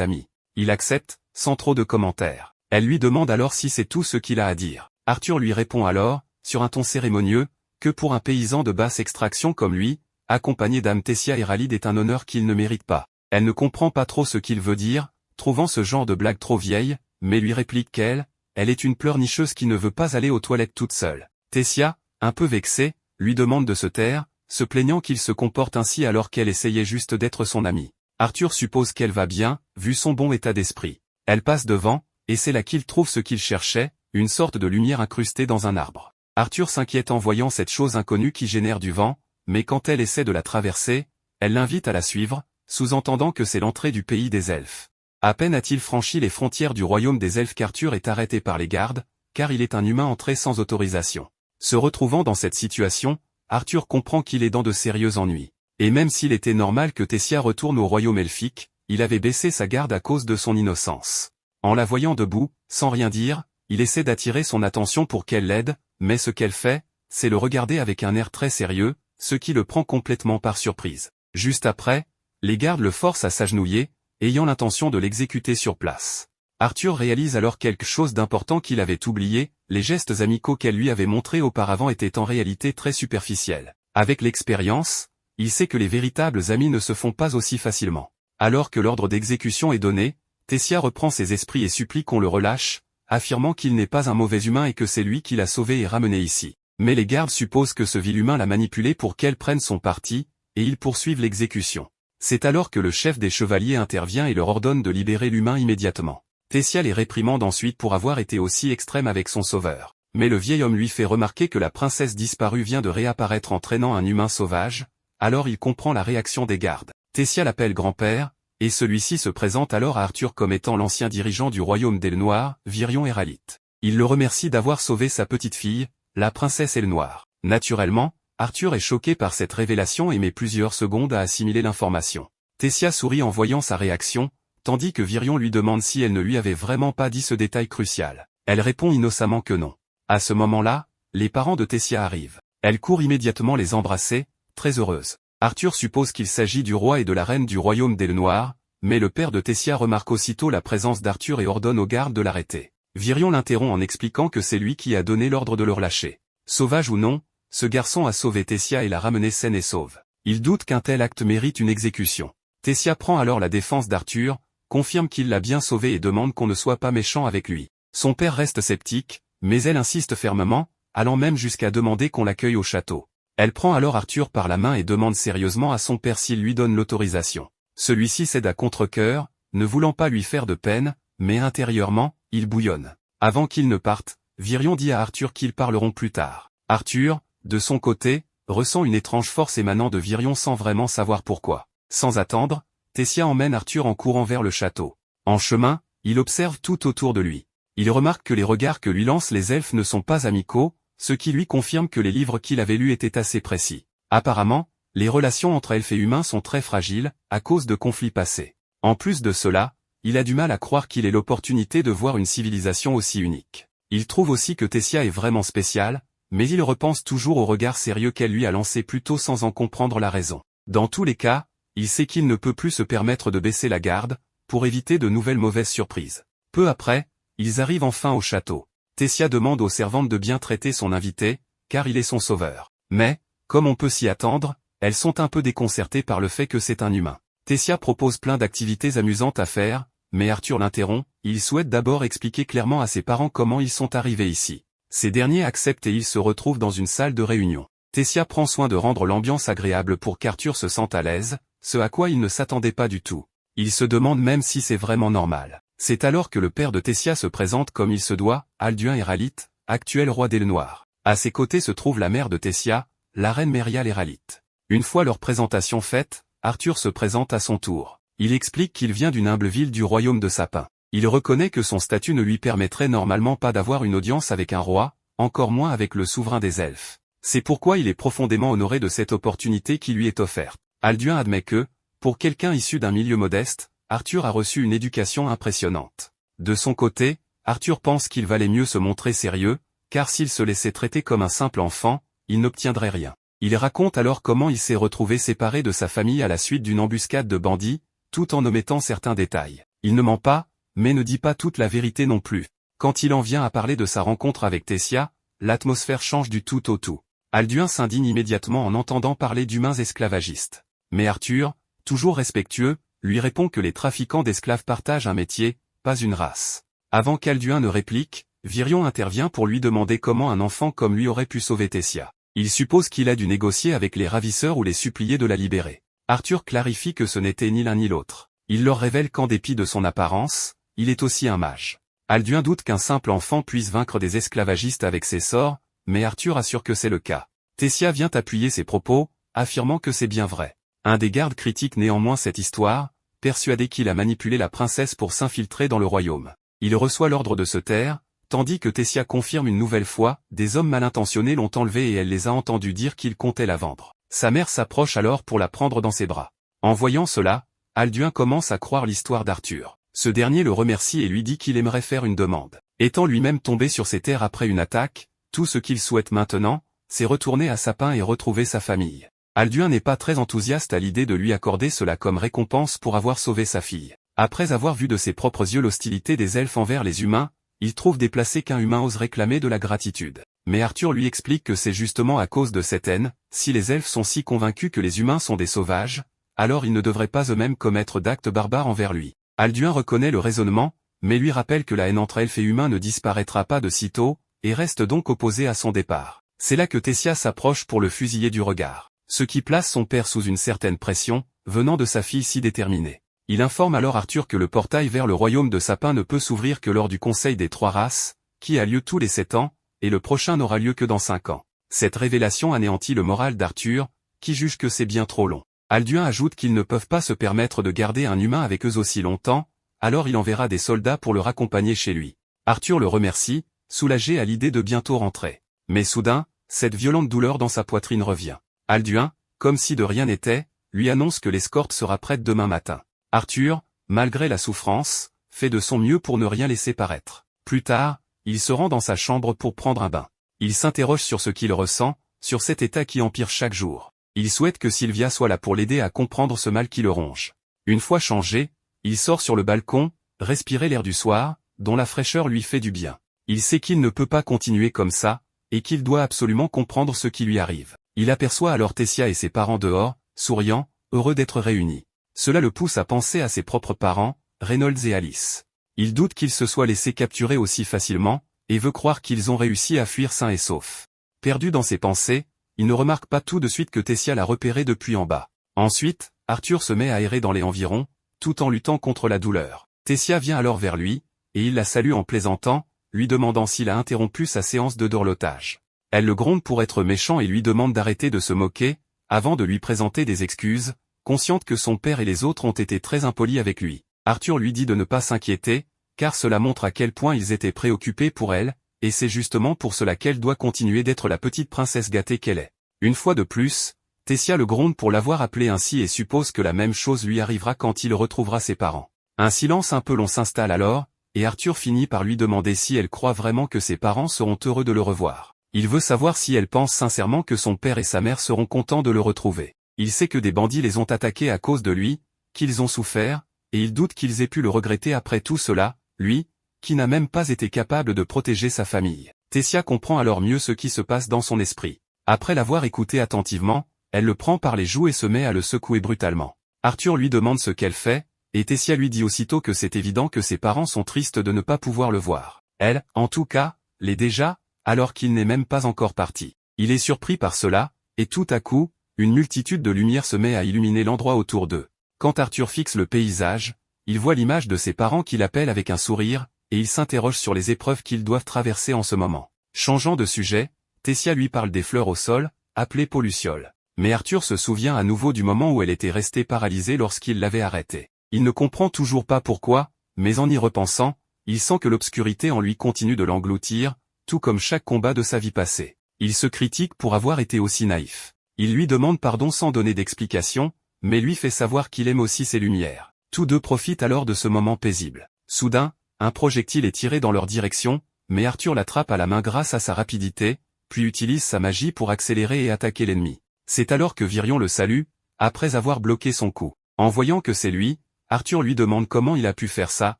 amis. Il accepte, sans trop de commentaires. Elle lui demande alors si c'est tout ce qu'il a à dire. Arthur lui répond alors, sur un ton cérémonieux, que pour un paysan de basse extraction comme lui, accompagné d'âme Tessia et Ralid est un honneur qu'il ne mérite pas. Elle ne comprend pas trop ce qu'il veut dire, trouvant ce genre de blague trop vieille, mais lui réplique qu'elle est une pleurnicheuse qui ne veut pas aller aux toilettes toute seule. Tessia, un peu vexée, lui demande de se taire, se plaignant qu'il se comporte ainsi alors qu'elle essayait juste d'être son amie. Arthur suppose qu'elle va bien, vu son bon état d'esprit. Elle passe devant, et c'est là qu'il trouve ce qu'il cherchait, une sorte de lumière incrustée dans un arbre. Arthur s'inquiète en voyant cette chose inconnue qui génère du vent, mais quand elle essaie de la traverser, elle l'invite à la suivre, sous-entendant que c'est l'entrée du pays des elfes. À peine a-t-il franchi les frontières du royaume des elfes qu'Arthur est arrêté par les gardes, car il est un humain entré sans autorisation. Se retrouvant dans cette situation, Arthur comprend qu'il est dans de sérieux ennuis. Et même s'il était normal que Tessia retourne au royaume elfique, il avait baissé sa garde à cause de son innocence. En la voyant debout, sans rien dire, il essaie d'attirer son attention pour qu'elle l'aide, mais ce qu'elle fait, c'est le regarder avec un air très sérieux, ce qui le prend complètement par surprise. Juste après, les gardes le forcent à s'agenouiller, ayant l'intention de l'exécuter sur place. Arthur réalise alors quelque chose d'important qu'il avait oublié, les gestes amicaux qu'elle lui avait montrés auparavant étaient en réalité très superficiels. Avec l'expérience, il sait que les véritables amis ne se font pas aussi facilement. Alors que l'ordre d'exécution est donné, Tessia reprend ses esprits et supplie qu'on le relâche, affirmant qu'il n'est pas un mauvais humain et que c'est lui qui l'a sauvé et ramené ici. Mais les gardes supposent que ce vil humain l'a manipulé pour qu'elle prenne son parti, et ils poursuivent l'exécution. C'est alors que le chef des chevaliers intervient et leur ordonne de libérer l'humain immédiatement. Tessia les réprimande ensuite pour avoir été aussi extrême avec son sauveur. Mais le vieil homme lui fait remarquer que la princesse disparue vient de réapparaître en traînant un humain sauvage, alors il comprend la réaction des gardes. Tessia l'appelle grand-père, et celui-ci se présente alors à Arthur comme étant l'ancien dirigeant du royaume d'Elnoir, Virion Héralite. Il le remercie d'avoir sauvé sa petite fille, la princesse Elnoir. Naturellement, Arthur est choqué par cette révélation et met plusieurs secondes à assimiler l'information. Tessia sourit en voyant sa réaction, tandis que Virion lui demande si elle ne lui avait vraiment pas dit ce détail crucial. Elle répond innocemment que non. À ce moment-là, les parents de Tessia arrivent. Elle court immédiatement les embrasser, très heureuse. Arthur suppose qu'il s'agit du roi et de la reine du royaume d'Elnoir, mais le père de Tessia remarque aussitôt la présence d'Arthur et ordonne aux gardes de l'arrêter. Virion l'interrompt en expliquant que c'est lui qui a donné l'ordre de le relâcher. Sauvage ou non, ce garçon a sauvé Tessia et l'a ramenée saine et sauve. Il doute qu'un tel acte mérite une exécution. Tessia prend alors la défense d'Arthur, confirme qu'il l'a bien sauvé et demande qu'on ne soit pas méchant avec lui. Son père reste sceptique, mais elle insiste fermement, allant même jusqu'à demander qu'on l'accueille au château. Elle prend alors Arthur par la main et demande sérieusement à son père s'il lui donne l'autorisation. Celui-ci cède à contre-cœur, ne voulant pas lui faire de peine, mais intérieurement, il bouillonne. Avant qu'ils ne partent, Virion dit à Arthur qu'ils parleront plus tard. Arthur, de son côté, ressent une étrange force émanant de Virion sans vraiment savoir pourquoi. Sans attendre, Tessia emmène Arthur en courant vers le château. En chemin, il observe tout autour de lui. Il remarque que les regards que lui lancent les elfes ne sont pas amicaux, ce qui lui confirme que les livres qu'il avait lus étaient assez précis. Apparemment, les relations entre elfes et humains sont très fragiles, à cause de conflits passés. En plus de cela, il a du mal à croire qu'il ait l'opportunité de voir une civilisation aussi unique. Il trouve aussi que Tessia est vraiment spéciale, mais il repense toujours au regard sérieux qu'elle lui a lancé plus tôt sans en comprendre la raison. Dans tous les cas, il sait qu'il ne peut plus se permettre de baisser la garde, pour éviter de nouvelles mauvaises surprises. Peu après, ils arrivent enfin au château. Tessia demande aux servantes de bien traiter son invité, car il est son sauveur. Mais, comme on peut s'y attendre, elles sont un peu déconcertées par le fait que c'est un humain. Tessia propose plein d'activités amusantes à faire, mais Arthur l'interrompt, il souhaite d'abord expliquer clairement à ses parents comment ils sont arrivés ici. Ces derniers acceptent et ils se retrouvent dans une salle de réunion. Tessia prend soin de rendre l'ambiance agréable pour qu'Arthur se sente à l'aise, ce à quoi il ne s'attendait pas du tout. Il se demande même si c'est vraiment normal. C'est alors que le père de Tessia se présente comme il se doit, Alduin Héralite, actuel roi d'Elnoir. À ses côtés se trouve la mère de Tessia, la reine Mérial Héralite. Une fois leur présentation faite, Arthur se présente à son tour. Il explique qu'il vient d'une humble ville du royaume de Sapin. Il reconnaît que son statut ne lui permettrait normalement pas d'avoir une audience avec un roi, encore moins avec le souverain des elfes. C'est pourquoi il est profondément honoré de cette opportunité qui lui est offerte. Alduin admet que, pour quelqu'un issu d'un milieu modeste, Arthur a reçu une éducation impressionnante. De son côté, Arthur pense qu'il valait mieux se montrer sérieux, car s'il se laissait traiter comme un simple enfant, il n'obtiendrait rien. Il raconte alors comment il s'est retrouvé séparé de sa famille à la suite d'une embuscade de bandits, tout en omettant certains détails. Il ne ment pas, mais ne dit pas toute la vérité non plus. Quand il en vient à parler de sa rencontre avec Tessia, l'atmosphère change du tout au tout. Alduin s'indigne immédiatement en entendant parler d'humains esclavagistes. Mais Arthur, toujours respectueux, lui répond que les trafiquants d'esclaves partagent un métier, pas une race. Avant qu'Alduin ne réplique, Virion intervient pour lui demander comment un enfant comme lui aurait pu sauver Tessia. Il suppose qu'il a dû négocier avec les ravisseurs ou les supplier de la libérer. Arthur clarifie que ce n'était ni l'un ni l'autre. Il leur révèle qu'en dépit de son apparence, il est aussi un mage. Alduin doute qu'un simple enfant puisse vaincre des esclavagistes avec ses sorts, mais Arthur assure que c'est le cas. Tessia vient appuyer ses propos, affirmant que c'est bien vrai. Un des gardes critique néanmoins cette histoire, persuadé qu'il a manipulé la princesse pour s'infiltrer dans le royaume. Il reçoit l'ordre de se taire, tandis que Tessia confirme une nouvelle fois, des hommes mal intentionnés l'ont enlevée et elle les a entendus dire qu'ils comptaient la vendre. Sa mère s'approche alors pour la prendre dans ses bras. En voyant cela, Alduin commence à croire l'histoire d'Arthur. Ce dernier le remercie et lui dit qu'il aimerait faire une demande. Étant lui-même tombé sur ses terres après une attaque, tout ce qu'il souhaite maintenant, c'est retourner à Sapin et retrouver sa famille. Alduin n'est pas très enthousiaste à l'idée de lui accorder cela comme récompense pour avoir sauvé sa fille. Après avoir vu de ses propres yeux l'hostilité des elfes envers les humains, il trouve déplacé qu'un humain ose réclamer de la gratitude. Mais Arthur lui explique que c'est justement à cause de cette haine, si les elfes sont si convaincus que les humains sont des sauvages, alors ils ne devraient pas eux-mêmes commettre d'actes barbares envers lui. Alduin reconnaît le raisonnement, mais lui rappelle que la haine entre elfes et humains ne disparaîtra pas de sitôt, et reste donc opposé à son départ. C'est là que Tessia s'approche pour le fusiller du regard. Ce qui place son père sous une certaine pression, venant de sa fille si déterminée. Il informe alors Arthur que le portail vers le royaume de Sapin ne peut s'ouvrir que lors du Conseil des Trois Races, qui a lieu tous les 7 ans, et le prochain n'aura lieu que dans 5 ans. Cette révélation anéantit le moral d'Arthur, qui juge que c'est bien trop long. Alduin ajoute qu'ils ne peuvent pas se permettre de garder un humain avec eux aussi longtemps, alors il enverra des soldats pour le raccompagner chez lui. Arthur le remercie, soulagé à l'idée de bientôt rentrer. Mais soudain, cette violente douleur dans sa poitrine revient. Alduin, comme si de rien n'était, lui annonce que l'escorte sera prête demain matin. Arthur, malgré la souffrance, fait de son mieux pour ne rien laisser paraître. Plus tard, il se rend dans sa chambre pour prendre un bain. Il s'interroge sur ce qu'il ressent, sur cet état qui empire chaque jour. Il souhaite que Sylvia soit là pour l'aider à comprendre ce mal qui le ronge. Une fois changé, il sort sur le balcon, respirer l'air du soir, dont la fraîcheur lui fait du bien. Il sait qu'il ne peut pas continuer comme ça, et qu'il doit absolument comprendre ce qui lui arrive. Il aperçoit alors Tessia et ses parents dehors, souriant, heureux d'être réunis. Cela le pousse à penser à ses propres parents, Reynolds et Alice. Il doute qu'ils se soient laissés capturer aussi facilement, et veut croire qu'ils ont réussi à fuir sains et saufs. Perdu dans ses pensées, il ne remarque pas tout de suite que Tessia l'a repéré depuis en bas. Ensuite, Arthur se met à errer dans les environs, tout en luttant contre la douleur. Tessia vient alors vers lui, et il la salue en plaisantant, lui demandant s'il a interrompu sa séance de dorlotage. Elle le gronde pour être méchant et lui demande d'arrêter de se moquer, avant de lui présenter des excuses, consciente que son père et les autres ont été très impolis avec lui. Arthur lui dit de ne pas s'inquiéter, car cela montre à quel point ils étaient préoccupés pour elle, et c'est justement pour cela qu'elle doit continuer d'être la petite princesse gâtée qu'elle est. Une fois de plus, Tessia le gronde pour l'avoir appelée ainsi et suppose que la même chose lui arrivera quand il retrouvera ses parents. Un silence un peu long s'installe alors, et Arthur finit par lui demander si elle croit vraiment que ses parents seront heureux de le revoir. Il veut savoir si elle pense sincèrement que son père et sa mère seront contents de le retrouver. Il sait que des bandits les ont attaqués à cause de lui, qu'ils ont souffert, et il doute qu'ils aient pu le regretter après tout cela, lui, qui n'a même pas été capable de protéger sa famille. Tessia comprend alors mieux ce qui se passe dans son esprit. Après l'avoir écouté attentivement, elle le prend par les joues et se met à le secouer brutalement. Arthur lui demande ce qu'elle fait, et Tessia lui dit aussitôt que c'est évident que ses parents sont tristes de ne pas pouvoir le voir. Elle, en tout cas, l'est déjà, alors qu'il n'est même pas encore parti. Il est surpris par cela, et tout à coup, une multitude de lumières se met à illuminer l'endroit autour d'eux. Quand Arthur fixe le paysage, il voit l'image de ses parents qui l'appellent avec un sourire, et il s'interroge sur les épreuves qu'ils doivent traverser en ce moment. Changeant de sujet, Tessia lui parle des fleurs au sol, appelées pollucioles. Mais Arthur se souvient à nouveau du moment où elle était restée paralysée lorsqu'il l'avait arrêtée. Il ne comprend toujours pas pourquoi, mais en y repensant, il sent que l'obscurité en lui continue de l'engloutir, tout comme chaque combat de sa vie passée. Il se critique pour avoir été aussi naïf. Il lui demande pardon sans donner d'explication, mais lui fait savoir qu'il aime aussi ses lumières. Tous deux profitent alors de ce moment paisible. Soudain, un projectile est tiré dans leur direction, mais Arthur l'attrape à la main grâce à sa rapidité, puis utilise sa magie pour accélérer et attaquer l'ennemi. C'est alors que Virion le salue, après avoir bloqué son coup. En voyant que c'est lui, Arthur lui demande comment il a pu faire ça,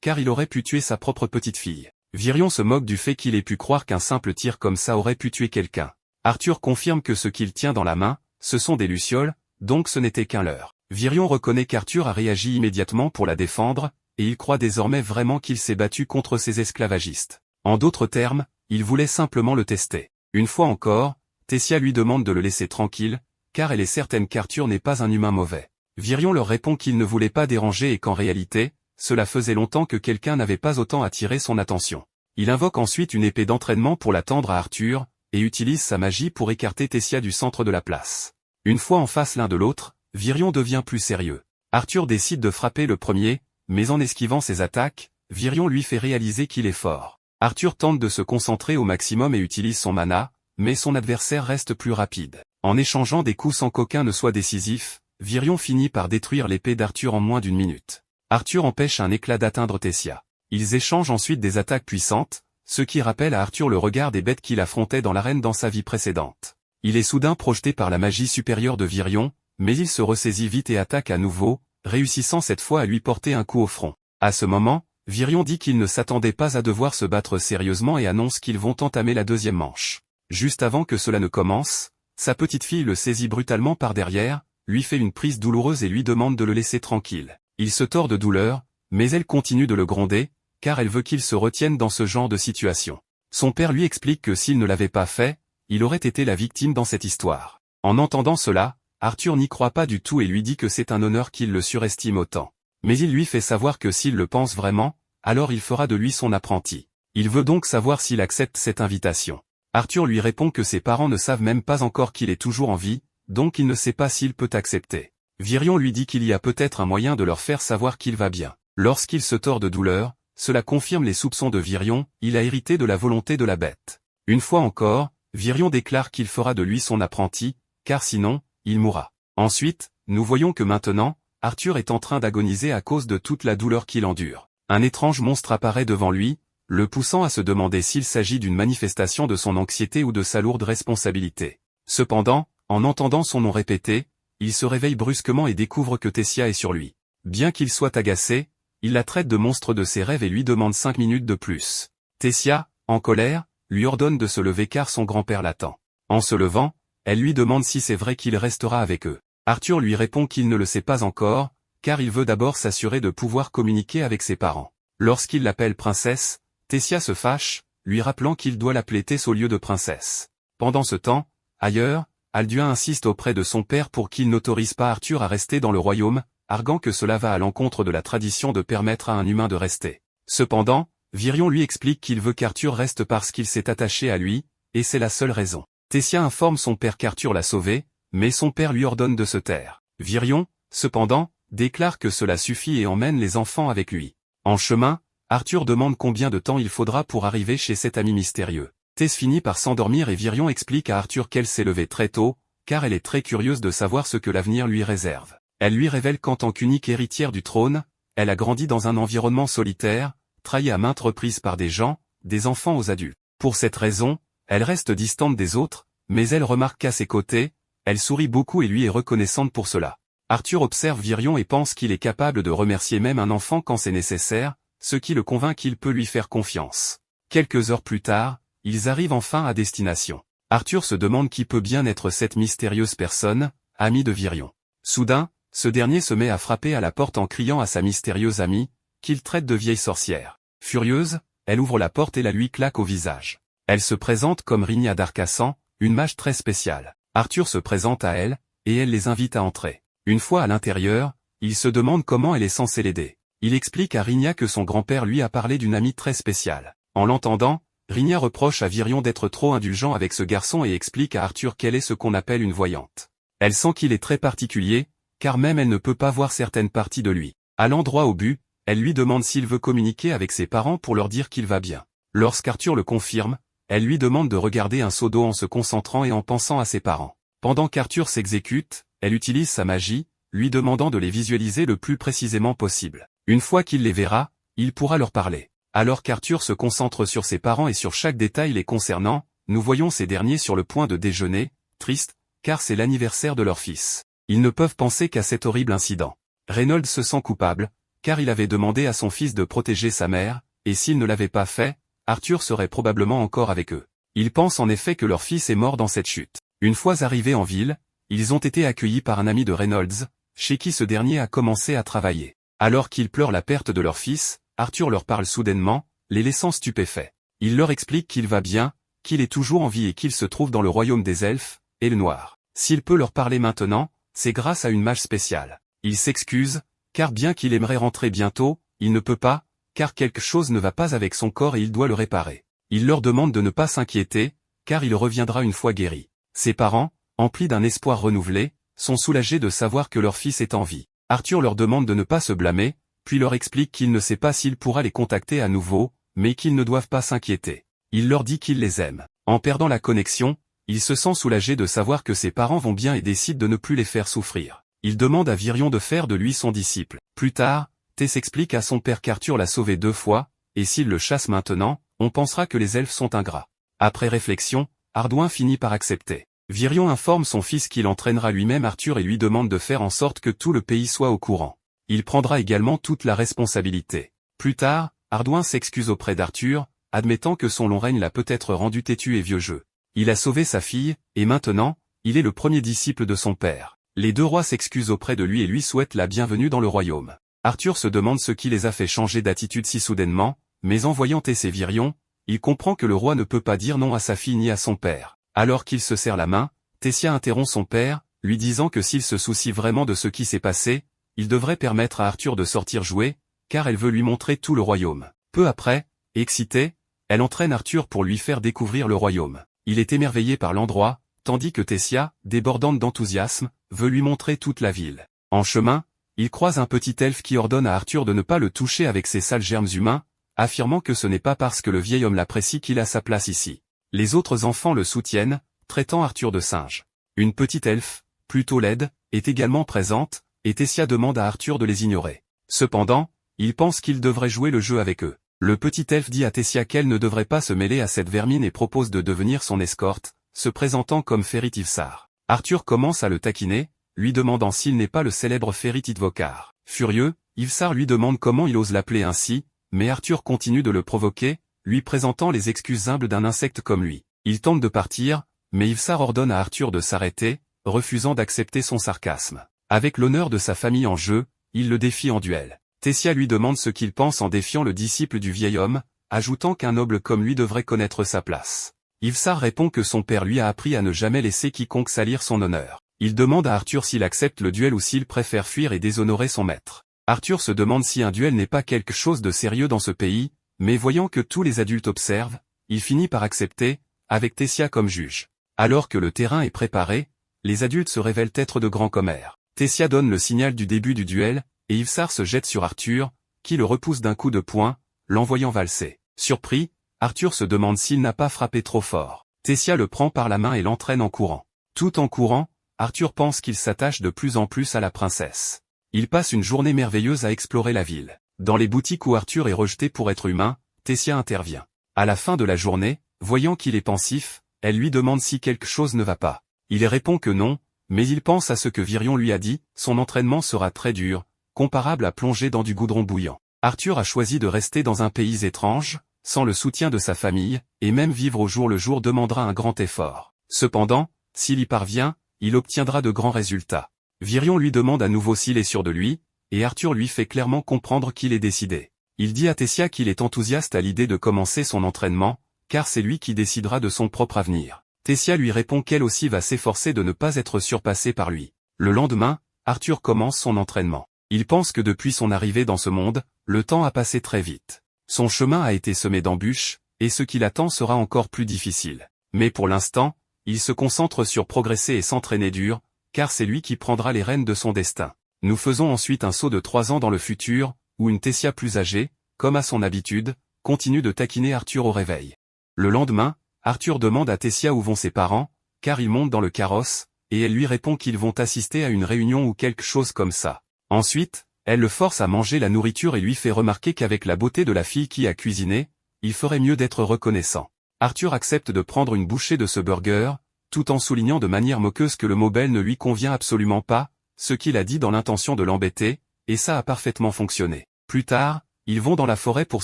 car il aurait pu tuer sa propre petite fille. Virion se moque du fait qu'il ait pu croire qu'un simple tir comme ça aurait pu tuer quelqu'un. Arthur confirme que ce qu'il tient dans la main, ce sont des lucioles, donc ce n'était qu'un leurre. Virion reconnaît qu'Arthur a réagi immédiatement pour la défendre, et il croit désormais vraiment qu'il s'est battu contre ces esclavagistes. En d'autres termes, il voulait simplement le tester. Une fois encore, Tessia lui demande de le laisser tranquille, car elle est certaine qu'Arthur n'est pas un humain mauvais. Virion leur répond qu'il ne voulait pas déranger et qu'en réalité, cela faisait longtemps que quelqu'un n'avait pas autant attiré son attention. Il invoque ensuite une épée d'entraînement pour la tendre à Arthur, et utilise sa magie pour écarter Tessia du centre de la place. Une fois en face l'un de l'autre, Virion devient plus sérieux. Arthur décide de frapper le premier, mais en esquivant ses attaques, Virion lui fait réaliser qu'il est fort. Arthur tente de se concentrer au maximum et utilise son mana, mais son adversaire reste plus rapide. En échangeant des coups sans qu'aucun ne soit décisif, Virion finit par détruire l'épée d'Arthur en moins d'une minute. Arthur empêche un éclat d'atteindre Tessia. Ils échangent ensuite des attaques puissantes, ce qui rappelle à Arthur le regard des bêtes qu'il affrontait dans l'arène dans sa vie précédente. Il est soudain projeté par la magie supérieure de Virion, mais il se ressaisit vite et attaque à nouveau, réussissant cette fois à lui porter un coup au front. À ce moment, Virion dit qu'il ne s'attendait pas à devoir se battre sérieusement et annonce qu'ils vont entamer la deuxième manche. Juste avant que cela ne commence, sa petite fille le saisit brutalement par derrière, lui fait une prise douloureuse et lui demande de le laisser tranquille. Il se tord de douleur, mais elle continue de le gronder, car elle veut qu'il se retienne dans ce genre de situation. Son père lui explique que s'il ne l'avait pas fait, il aurait été la victime dans cette histoire. En entendant cela, Arthur n'y croit pas du tout et lui dit que c'est un honneur qu'il le surestime autant. Mais il lui fait savoir que s'il le pense vraiment, alors il fera de lui son apprenti. Il veut donc savoir s'il accepte cette invitation. Arthur lui répond que ses parents ne savent même pas encore qu'il est toujours en vie, donc il ne sait pas s'il peut accepter. Virion lui dit qu'il y a peut-être un moyen de leur faire savoir qu'il va bien. Lorsqu'il se tord de douleur, cela confirme les soupçons de Virion, il a hérité de la volonté de la bête. Une fois encore, Virion déclare qu'il fera de lui son apprenti, car sinon, il mourra. Ensuite, nous voyons que maintenant, Arthur est en train d'agoniser à cause de toute la douleur qu'il endure. Un étrange monstre apparaît devant lui, le poussant à se demander s'il s'agit d'une manifestation de son anxiété ou de sa lourde responsabilité. Cependant, en entendant son nom répété, il se réveille brusquement et découvre que Tessia est sur lui. Bien qu'il soit agacé, il la traite de monstre de ses rêves et lui demande 5 minutes de plus. Tessia, en colère, lui ordonne de se lever car son grand-père l'attend. En se levant, elle lui demande si c'est vrai qu'il restera avec eux. Arthur lui répond qu'il ne le sait pas encore, car il veut d'abord s'assurer de pouvoir communiquer avec ses parents. Lorsqu'il l'appelle princesse, Tessia se fâche, lui rappelant qu'il doit l'appeler Tess au lieu de princesse. Pendant ce temps, ailleurs, Alduin insiste auprès de son père pour qu'il n'autorise pas Arthur à rester dans le royaume, arguant que cela va à l'encontre de la tradition de permettre à un humain de rester. Cependant, Virion lui explique qu'il veut qu'Arthur reste parce qu'il s'est attaché à lui, et c'est la seule raison. Tessia informe son père qu'Arthur l'a sauvé, mais son père lui ordonne de se taire. Virion, cependant, déclare que cela suffit et emmène les enfants avec lui. En chemin, Arthur demande combien de temps il faudra pour arriver chez cet ami mystérieux. Tess finit par s'endormir et Virion explique à Arthur qu'elle s'est levée très tôt, car elle est très curieuse de savoir ce que l'avenir lui réserve. Elle lui révèle qu'en tant qu'unique héritière du trône, elle a grandi dans un environnement solitaire, trahi à maintes reprises par des gens, des enfants aux adultes. Pour cette raison, elle reste distante des autres, mais elle remarque qu'à ses côtés, elle sourit beaucoup et lui est reconnaissante pour cela. Arthur observe Virion et pense qu'il est capable de remercier même un enfant quand c'est nécessaire, ce qui le convainc qu'il peut lui faire confiance. Quelques heures plus tard, ils arrivent enfin à destination. Arthur se demande qui peut bien être cette mystérieuse personne, amie de Virion. Soudain, ce dernier se met à frapper à la porte en criant à sa mystérieuse amie, qu'il traite de vieille sorcière. Furieuse, elle ouvre la porte et la lui claque au visage. Elle se présente comme Rhygna d'Arcassan, une mage très spéciale. Arthur se présente à elle, et elle les invite à entrer. Une fois à l'intérieur, il se demande comment elle est censée l'aider. Il explique à Rhygna que son grand-père lui a parlé d'une amie très spéciale. En l'entendant, Rhygna reproche à Virion d'être trop indulgent avec ce garçon et explique à Arthur qu'elle est ce qu'on appelle une voyante. Elle sent qu'il est très particulier, car même elle ne peut pas voir certaines parties de lui. Allant droit au but, elle lui demande s'il veut communiquer avec ses parents pour leur dire qu'il va bien. Lorsqu'Arthur le confirme, elle lui demande de regarder un seau d'eau en se concentrant et en pensant à ses parents. Pendant qu'Arthur s'exécute, elle utilise sa magie, lui demandant de les visualiser le plus précisément possible. Une fois qu'il les verra, il pourra leur parler. Alors qu'Arthur se concentre sur ses parents et sur chaque détail les concernant, nous voyons ces derniers sur le point de déjeuner, tristes, car c'est l'anniversaire de leur fils. Ils ne peuvent penser qu'à cet horrible incident. Reynolds se sent coupable, car il avait demandé à son fils de protéger sa mère, et s'il ne l'avait pas fait, Arthur serait probablement encore avec eux. Ils pensent en effet que leur fils est mort dans cette chute. Une fois arrivés en ville, ils ont été accueillis par un ami de Reynolds, chez qui ce dernier a commencé à travailler. Alors qu'ils pleurent la perte de leur fils, Arthur leur parle soudainement, les laissant stupéfaits. Il leur explique qu'il va bien, qu'il est toujours en vie et qu'il se trouve dans le royaume des elfes, et le noir. S'il peut leur parler maintenant, c'est grâce à une mage spéciale. Il s'excuse, car bien qu'il aimerait rentrer bientôt, il ne peut pas, car quelque chose ne va pas avec son corps et il doit le réparer. Il leur demande de ne pas s'inquiéter, car il reviendra une fois guéri. Ses parents, emplis d'un espoir renouvelé, sont soulagés de savoir que leur fils est en vie. Arthur leur demande de ne pas se blâmer, puis leur explique qu'il ne sait pas s'il pourra les contacter à nouveau, mais qu'ils ne doivent pas s'inquiéter. Il leur dit qu'il les aime. En perdant la connexion, il se sent soulagé de savoir que ses parents vont bien et décide de ne plus les faire souffrir. Il demande à Virion de faire de lui son disciple. Plus tard, Tess explique à son père qu'Arthur l'a sauvé 2 fois, et s'il le chasse maintenant, on pensera que les elfes sont ingrats. Après réflexion, Ardoin finit par accepter. Virion informe son fils qu'il entraînera lui-même Arthur et lui demande de faire en sorte que tout le pays soit au courant. Il prendra également toute la responsabilité. Plus tard, Ardoin s'excuse auprès d'Arthur, admettant que son long règne l'a peut-être rendu têtu et vieux jeu. Il a sauvé sa fille, et maintenant, il est le premier disciple de son père. Les 2 rois s'excusent auprès de lui et lui souhaitent la bienvenue dans le royaume. Arthur se demande ce qui les a fait changer d'attitude si soudainement, mais en voyant Tess et Virion, il comprend que le roi ne peut pas dire non à sa fille ni à son père. Alors qu'il se serre la main, Tessia interrompt son père, lui disant que s'il se soucie vraiment de ce qui s'est passé, il devrait permettre à Arthur de sortir jouer, car elle veut lui montrer tout le royaume. Peu après, excitée, elle entraîne Arthur pour lui faire découvrir le royaume. Il est émerveillé par l'endroit, tandis que Tessia, débordante d'enthousiasme, veut lui montrer toute la ville. En chemin, il croise un petit elfe qui ordonne à Arthur de ne pas le toucher avec ses sales germes humains, affirmant que ce n'est pas parce que le vieil homme l'apprécie qu'il a sa place ici. Les autres enfants le soutiennent, traitant Arthur de singe. Une petite elfe, plutôt laide, est également présente, et Tessia demande à Arthur de les ignorer. Cependant, il pense qu'il devrait jouer le jeu avec eux. Le petit elfe dit à Tessia qu'elle ne devrait pas se mêler à cette vermine et propose de devenir son escorte, se présentant comme Férit Ivsar. Arthur commence à le taquiner, lui demandant s'il n'est pas le célèbre Férit Idvokar. Furieux, Ivsar lui demande comment il ose l'appeler ainsi, mais Arthur continue de le provoquer, lui présentant les excuses humbles d'un insecte comme lui. Il tente de partir, mais Ivsar ordonne à Arthur de s'arrêter, refusant d'accepter son sarcasme. Avec l'honneur de sa famille en jeu, il le défie en duel. Tessia lui demande ce qu'il pense en défiant le disciple du vieil homme, ajoutant qu'un noble comme lui devrait connaître sa place. Ivsar répond que son père lui a appris à ne jamais laisser quiconque salir son honneur. Il demande à Arthur s'il accepte le duel ou s'il préfère fuir et déshonorer son maître. Arthur se demande si un duel n'est pas quelque chose de sérieux dans ce pays, mais voyant que tous les adultes observent, il finit par accepter, avec Tessia comme juge. Alors que le terrain est préparé, les adultes se révèlent être de grands commères. Tessia donne le signal du début du duel, et Ivsar se jette sur Arthur, qui le repousse d'un coup de poing, l'envoyant valser. Surpris, Arthur se demande s'il n'a pas frappé trop fort. Tessia le prend par la main et l'entraîne en courant. Tout en courant, Arthur pense qu'il s'attache de plus en plus à la princesse. Il passe une journée merveilleuse à explorer la ville. Dans les boutiques où Arthur est rejeté pour être humain, Tessia intervient. À la fin de la journée, voyant qu'il est pensif, elle lui demande si quelque chose ne va pas. Il répond que non, mais il pense à ce que Virion lui a dit, son entraînement sera très dur, comparable à plonger dans du goudron bouillant. Arthur a choisi de rester dans un pays étrange, sans le soutien de sa famille, et même vivre au jour le jour demandera un grand effort. Cependant, s'il y parvient, il obtiendra de grands résultats. Virion lui demande à nouveau s'il est sûr de lui, et Arthur lui fait clairement comprendre qu'il est décidé. Il dit à Tessia qu'il est enthousiaste à l'idée de commencer son entraînement, car c'est lui qui décidera de son propre avenir. Tessia lui répond qu'elle aussi va s'efforcer de ne pas être surpassée par lui. Le lendemain, Arthur commence son entraînement. Il pense que depuis son arrivée dans ce monde, le temps a passé très vite. Son chemin a été semé d'embûches, et ce qui l'attend sera encore plus difficile. Mais pour l'instant, il se concentre sur progresser et s'entraîner dur, car c'est lui qui prendra les rênes de son destin. Nous faisons ensuite un saut de 3 ans dans le futur, où une Tessia plus âgée, comme à son habitude, continue de taquiner Arthur au réveil. Le lendemain, Arthur demande à Tessia où vont ses parents, car il monte dans le carrosse, et elle lui répond qu'ils vont assister à une réunion ou quelque chose comme ça. Ensuite, elle le force à manger la nourriture et lui fait remarquer qu'avec la beauté de la fille qui a cuisiné, il ferait mieux d'être reconnaissant. Arthur accepte de prendre une bouchée de ce burger, tout en soulignant de manière moqueuse que le mot belle ne lui convient absolument pas, ce qu'il a dit dans l'intention de l'embêter, et ça a parfaitement fonctionné. Plus tard, ils vont dans la forêt pour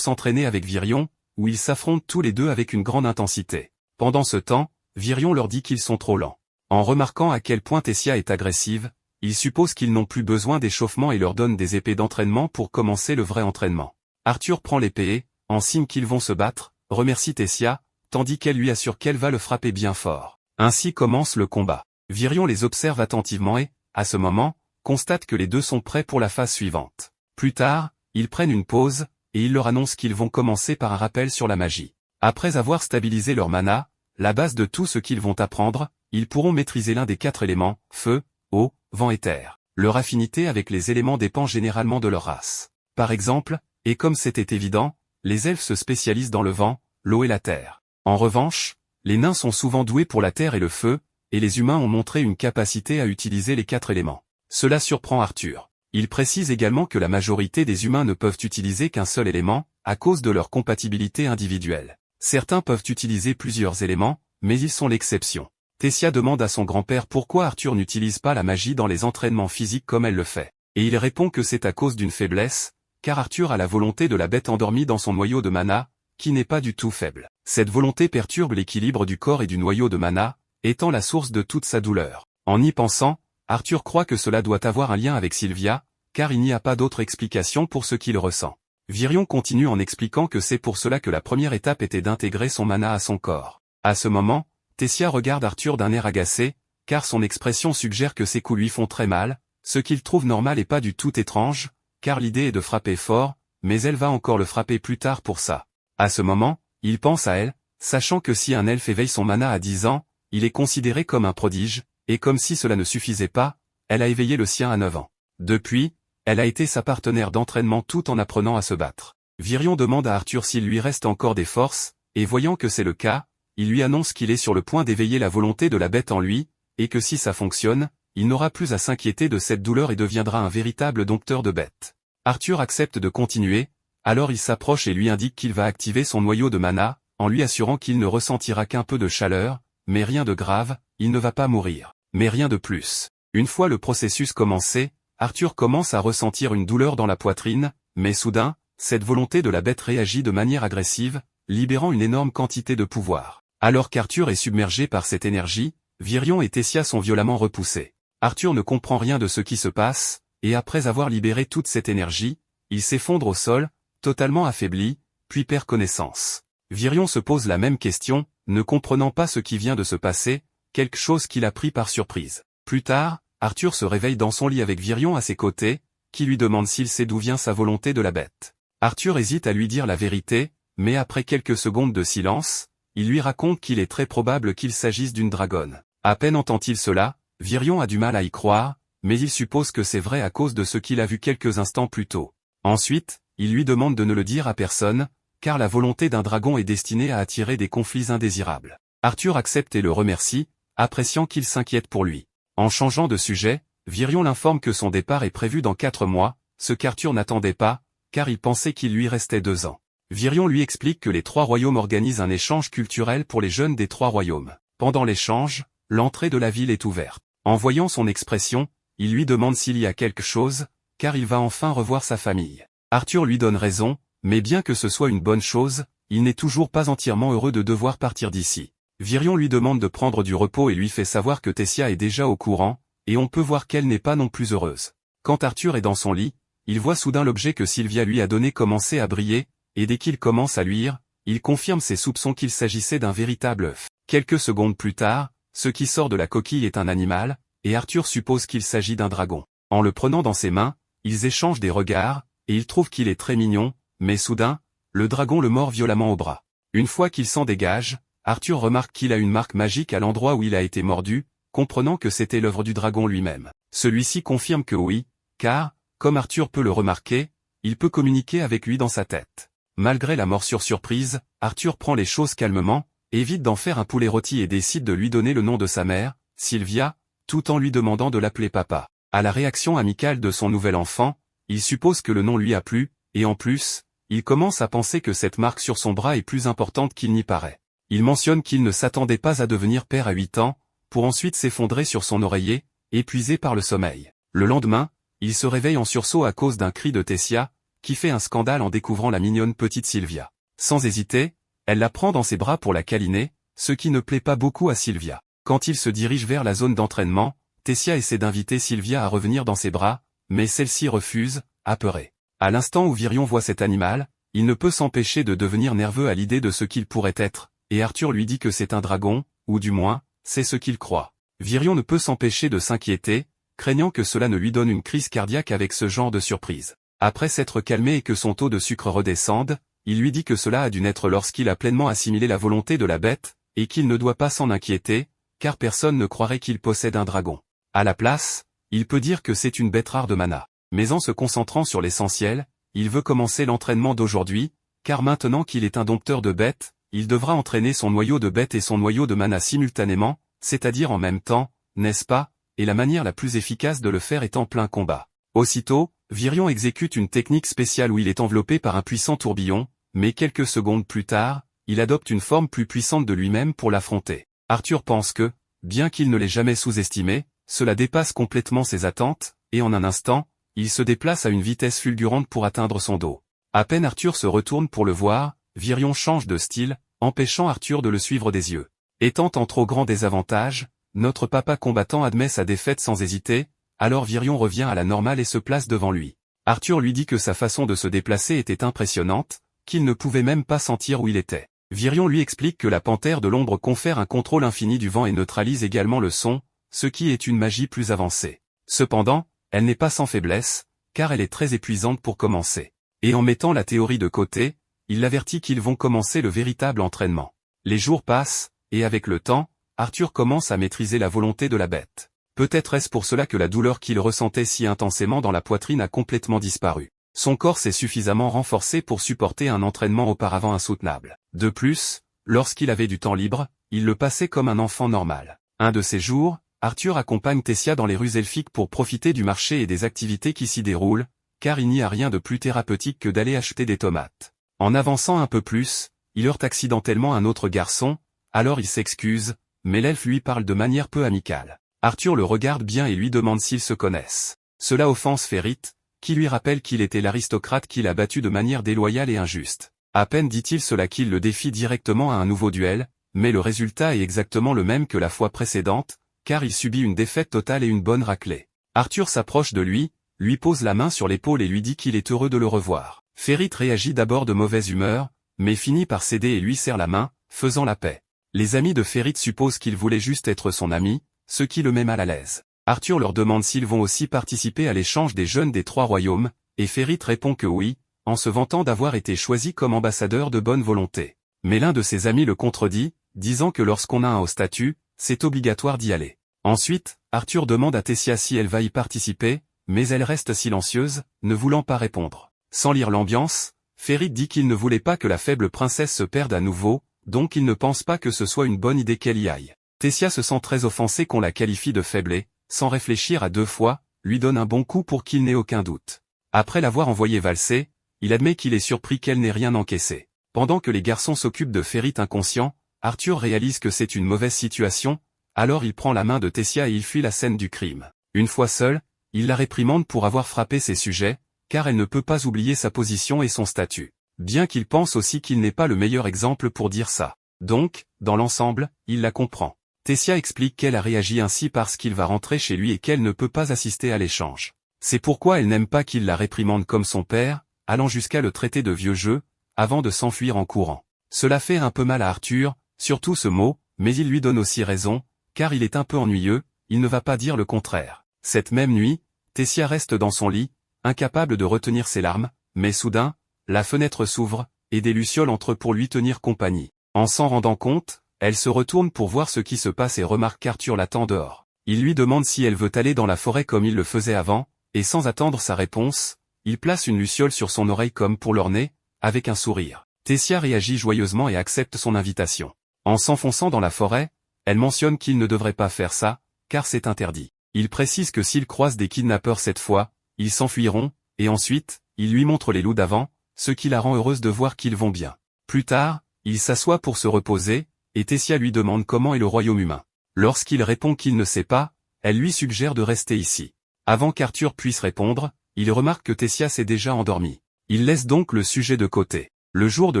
s'entraîner avec Virion, où ils s'affrontent tous les deux avec une grande intensité. Pendant ce temps, Virion leur dit qu'ils sont trop lents. En remarquant à quel point Tessia est agressive, il suppose qu'ils n'ont plus besoin d'échauffement et leur donne des épées d'entraînement pour commencer le vrai entraînement. Arthur prend l'épée et, en signe qu'ils vont se battre, remercie Tessia, tandis qu'elle lui assure qu'elle va le frapper bien fort. Ainsi commence le combat. Virion les observe attentivement et, à ce moment, constate que les deux sont prêts pour la phase suivante. Plus tard, ils prennent une pause, et il leur annonce qu'ils vont commencer par un rappel sur la magie. Après avoir stabilisé leur mana, la base de tout ce qu'ils vont apprendre, ils pourront maîtriser l'un des 4 éléments, feu, eau, vent et terre. Leur affinité avec les éléments dépend généralement de leur race. Par exemple, et comme c'était évident, les elfes se spécialisent dans le vent, l'eau et la terre. En revanche, les nains sont souvent doués pour la terre et le feu, et les humains ont montré une capacité à utiliser les 4 éléments. Cela surprend Arthur. Il précise également que la majorité des humains ne peuvent utiliser qu'un seul élément, à cause de leur compatibilité individuelle. Certains peuvent utiliser plusieurs éléments, mais ils sont l'exception. Tessia demande à son grand-père pourquoi Arthur n'utilise pas la magie dans les entraînements physiques comme elle le fait. Et il répond que c'est à cause d'une faiblesse, car Arthur a la volonté de la bête endormie dans son noyau de mana, qui n'est pas du tout faible. Cette volonté perturbe l'équilibre du corps et du noyau de mana, étant la source de toute sa douleur. En y pensant, Arthur croit que cela doit avoir un lien avec Sylvia, car il n'y a pas d'autre explication pour ce qu'il ressent. Virion continue en expliquant que c'est pour cela que la première étape était d'intégrer son mana à son corps. À ce moment, Tessia regarde Arthur d'un air agacé, car son expression suggère que ses coups lui font très mal, ce qu'il trouve normal et pas du tout étrange, car l'idée est de frapper fort, mais elle va encore le frapper plus tard pour ça. À ce moment, il pense à elle, sachant que si un elfe éveille son mana à 10 ans, il est considéré comme un prodige, et comme si cela ne suffisait pas, elle a éveillé le sien à 9 ans. Depuis, elle a été sa partenaire d'entraînement tout en apprenant à se battre. Virion demande à Arthur s'il lui reste encore des forces, et voyant que c'est le cas, il lui annonce qu'il est sur le point d'éveiller la volonté de la bête en lui, et que si ça fonctionne, il n'aura plus à s'inquiéter de cette douleur et deviendra un véritable dompteur de bêtes. Arthur accepte de continuer, alors il s'approche et lui indique qu'il va activer son noyau de mana, en lui assurant qu'il ne ressentira qu'un peu de chaleur, mais rien de grave, il ne va pas mourir, mais rien de plus. Une fois le processus commencé, Arthur commence à ressentir une douleur dans la poitrine, mais soudain, cette volonté de la bête réagit de manière agressive, libérant une énorme quantité de pouvoir. Alors qu'Arthur est submergé par cette énergie, Virion et Tessia sont violemment repoussés. Arthur ne comprend rien de ce qui se passe, et après avoir libéré toute cette énergie, il s'effondre au sol, totalement affaibli, puis perd connaissance. Virion se pose la même question, ne comprenant pas ce qui vient de se passer, quelque chose qui l'a pris par surprise. Plus tard, Arthur se réveille dans son lit avec Virion à ses côtés, qui lui demande s'il sait d'où vient sa volonté de la bête. Arthur hésite à lui dire la vérité, mais après quelques secondes de silence, il lui raconte qu'il est très probable qu'il s'agisse d'une dragonne. À peine entend-il cela, Virion a du mal à y croire, mais il suppose que c'est vrai à cause de ce qu'il a vu quelques instants plus tôt. Ensuite, il lui demande de ne le dire à personne, car la volonté d'un dragon est destinée à attirer des conflits indésirables. Arthur accepte et le remercie, appréciant qu'il s'inquiète pour lui. En changeant de sujet, Virion l'informe que son départ est prévu dans 4 mois, ce qu'Arthur n'attendait pas, car il pensait qu'il lui restait 2 ans. Virion lui explique que les 3 royaumes organisent un échange culturel pour les jeunes des 3 royaumes. Pendant l'échange, l'entrée de la ville est ouverte. En voyant son expression, il lui demande s'il y a quelque chose, car il va enfin revoir sa famille. Arthur lui donne raison, mais bien que ce soit une bonne chose, il n'est toujours pas entièrement heureux de devoir partir d'ici. Virion lui demande de prendre du repos et lui fait savoir que Tessia est déjà au courant, et on peut voir qu'elle n'est pas non plus heureuse. Quand Arthur est dans son lit, il voit soudain l'objet que Sylvia lui a donné commencer à briller, et dès qu'il commence à luire, il confirme ses soupçons qu'il s'agissait d'un véritable œuf. Quelques secondes plus tard, ce qui sort de la coquille est un animal, et Arthur suppose qu'il s'agit d'un dragon. En le prenant dans ses mains, ils échangent des regards, et il trouve qu'il est très mignon, mais soudain, le dragon le mord violemment au bras. Une fois qu'il s'en dégage, Arthur remarque qu'il a une marque magique à l'endroit où il a été mordu, comprenant que c'était l'œuvre du dragon lui-même. Celui-ci confirme que oui, car, comme Arthur peut le remarquer, il peut communiquer avec lui dans sa tête. Malgré la morsure surprise, Arthur prend les choses calmement, évite d'en faire un poulet rôti et décide de lui donner le nom de sa mère, Sylvia, tout en lui demandant de l'appeler papa. À la réaction amicale de son nouvel enfant, il suppose que le nom lui a plu, et en plus, il commence à penser que cette marque sur son bras est plus importante qu'il n'y paraît. Il mentionne qu'il ne s'attendait pas à devenir père à 8 ans, pour ensuite s'effondrer sur son oreiller, épuisé par le sommeil. Le lendemain, il se réveille en sursaut à cause d'un cri de Tessia, qui fait un scandale en découvrant la mignonne petite Sylvia. Sans hésiter, elle la prend dans ses bras pour la câliner, ce qui ne plaît pas beaucoup à Sylvia. Quand il se dirige vers la zone d'entraînement, Tessia essaie d'inviter Sylvia à revenir dans ses bras, mais celle-ci refuse, apeurée. À l'instant où Virion voit cet animal, il ne peut s'empêcher de devenir nerveux à l'idée de ce qu'il pourrait être, et Arthur lui dit que c'est un dragon, ou du moins, c'est ce qu'il croit. Virion ne peut s'empêcher de s'inquiéter, craignant que cela ne lui donne une crise cardiaque avec ce genre de surprise. Après s'être calmé et que son taux de sucre redescende, il lui dit que cela a dû naître lorsqu'il a pleinement assimilé la volonté de la bête, et qu'il ne doit pas s'en inquiéter, car personne ne croirait qu'il possède un dragon. À la place, il peut dire que c'est une bête rare de mana. Mais en se concentrant sur l'essentiel, il veut commencer l'entraînement d'aujourd'hui, car maintenant qu'il est un dompteur de bêtes, il devra entraîner son noyau de bête et son noyau de mana simultanément, c'est-à-dire en même temps, n'est-ce pas, et la manière la plus efficace de le faire est en plein combat. Aussitôt, Virion exécute une technique spéciale où il est enveloppé par un puissant tourbillon, mais quelques secondes plus tard, il adopte une forme plus puissante de lui-même pour l'affronter. Arthur pense que, bien qu'il ne l'ait jamais sous-estimé, cela dépasse complètement ses attentes, et en un instant, il se déplace à une vitesse fulgurante pour atteindre son dos. À peine Arthur se retourne pour le voir, Virion change de style, empêchant Arthur de le suivre des yeux. Étant en trop grand désavantage, notre papa combattant admet sa défaite sans hésiter, alors Virion revient à la normale et se place devant lui. Arthur lui dit que sa façon de se déplacer était impressionnante, qu'il ne pouvait même pas sentir où il était. Virion lui explique que la panthère de l'ombre confère un contrôle infini du vent et neutralise également le son, ce qui est une magie plus avancée. Cependant, elle n'est pas sans faiblesse, car elle est très épuisante pour commencer. Et en mettant la théorie de côté, il l'avertit qu'ils vont commencer le véritable entraînement. Les jours passent, et avec le temps, Arthur commence à maîtriser la volonté de la bête. Peut-être est-ce pour cela que la douleur qu'il ressentait si intensément dans la poitrine a complètement disparu. Son corps s'est suffisamment renforcé pour supporter un entraînement auparavant insoutenable. De plus, lorsqu'il avait du temps libre, il le passait comme un enfant normal. Un de ces jours, Arthur accompagne Tessia dans les rues elfiques pour profiter du marché et des activités qui s'y déroulent, car il n'y a rien de plus thérapeutique que d'aller acheter des tomates. En avançant un peu plus, il heurte accidentellement un autre garçon, alors il s'excuse, mais l'elfe lui parle de manière peu amicale. Arthur le regarde bien et lui demande s'ils se connaissent. Cela offense Ferrith, qui lui rappelle qu'il était l'aristocrate qu'il a battu de manière déloyale et injuste. À peine dit-il cela qu'il le défie directement à un nouveau duel, mais le résultat est exactement le même que la fois précédente, car il subit une défaite totale et une bonne raclée. Arthur s'approche de lui pose la main sur l'épaule et lui dit qu'il est heureux de le revoir. Ferrith réagit d'abord de mauvaise humeur, mais finit par céder et lui serre la main, faisant la paix. Les amis de Ferrith supposent qu'il voulait juste être son ami, ce qui le met mal à l'aise. Arthur leur demande s'ils vont aussi participer à l'échange des jeunes des 3 royaumes, et Ferrith répond que oui, en se vantant d'avoir été choisi comme ambassadeur de bonne volonté. Mais l'un de ses amis le contredit, disant que lorsqu'on a un haut statut, c'est obligatoire d'y aller. Ensuite, Arthur demande à Tessia si elle va y participer, mais elle reste silencieuse, ne voulant pas répondre. Sans lire l'ambiance, Ferrith dit qu'il ne voulait pas que la faible princesse se perde à nouveau, donc il ne pense pas que ce soit une bonne idée qu'elle y aille. Tessia se sent très offensée qu'on la qualifie de faible et, sans réfléchir à 2 fois, lui donne un bon coup pour qu'il n'ait aucun doute. Après l'avoir envoyé valser, il admet qu'il est surpris qu'elle n'ait rien encaissé. Pendant que les garçons s'occupent de Ferrith inconscient, Arthur réalise que c'est une mauvaise situation, alors il prend la main de Tessia et il fuit la scène du crime. Une fois seul, il la réprimande pour avoir frappé ses sujets, car elle ne peut pas oublier sa position et son statut. Bien qu'il pense aussi qu'il n'est pas le meilleur exemple pour dire ça. Donc, dans l'ensemble, il la comprend. Tessia explique qu'elle a réagi ainsi parce qu'il va rentrer chez lui et qu'elle ne peut pas assister à l'échange. C'est pourquoi elle n'aime pas qu'il la réprimande comme son père, allant jusqu'à le traiter de vieux jeu, avant de s'enfuir en courant. Cela fait un peu mal à Arthur, surtout ce mot, mais il lui donne aussi raison, car il est un peu ennuyeux, il ne va pas dire le contraire. Cette même nuit, Tessia reste dans son lit, incapable de retenir ses larmes, mais soudain, la fenêtre s'ouvre, et des lucioles entrent pour lui tenir compagnie. En s'en rendant compte, elle se retourne pour voir ce qui se passe et remarque qu'Arthur l'attend dehors. Il lui demande si elle veut aller dans la forêt comme il le faisait avant, et sans attendre sa réponse, il place une luciole sur son oreille comme pour l'orner, avec un sourire. Tessia réagit joyeusement et accepte son invitation. En s'enfonçant dans la forêt, elle mentionne qu'il ne devrait pas faire ça, car c'est interdit. Il précise que s'ils croisent des kidnappeurs cette fois, ils s'enfuiront, et ensuite, il lui montre les loups d'avant, ce qui la rend heureuse de voir qu'ils vont bien. Plus tard, il s'assoit pour se reposer, et Tessia lui demande comment est le royaume humain. Lorsqu'il répond qu'il ne sait pas, elle lui suggère de rester ici. Avant qu'Arthur puisse répondre, il remarque que Tessia s'est déjà endormie. Il laisse donc le sujet de côté. Le jour de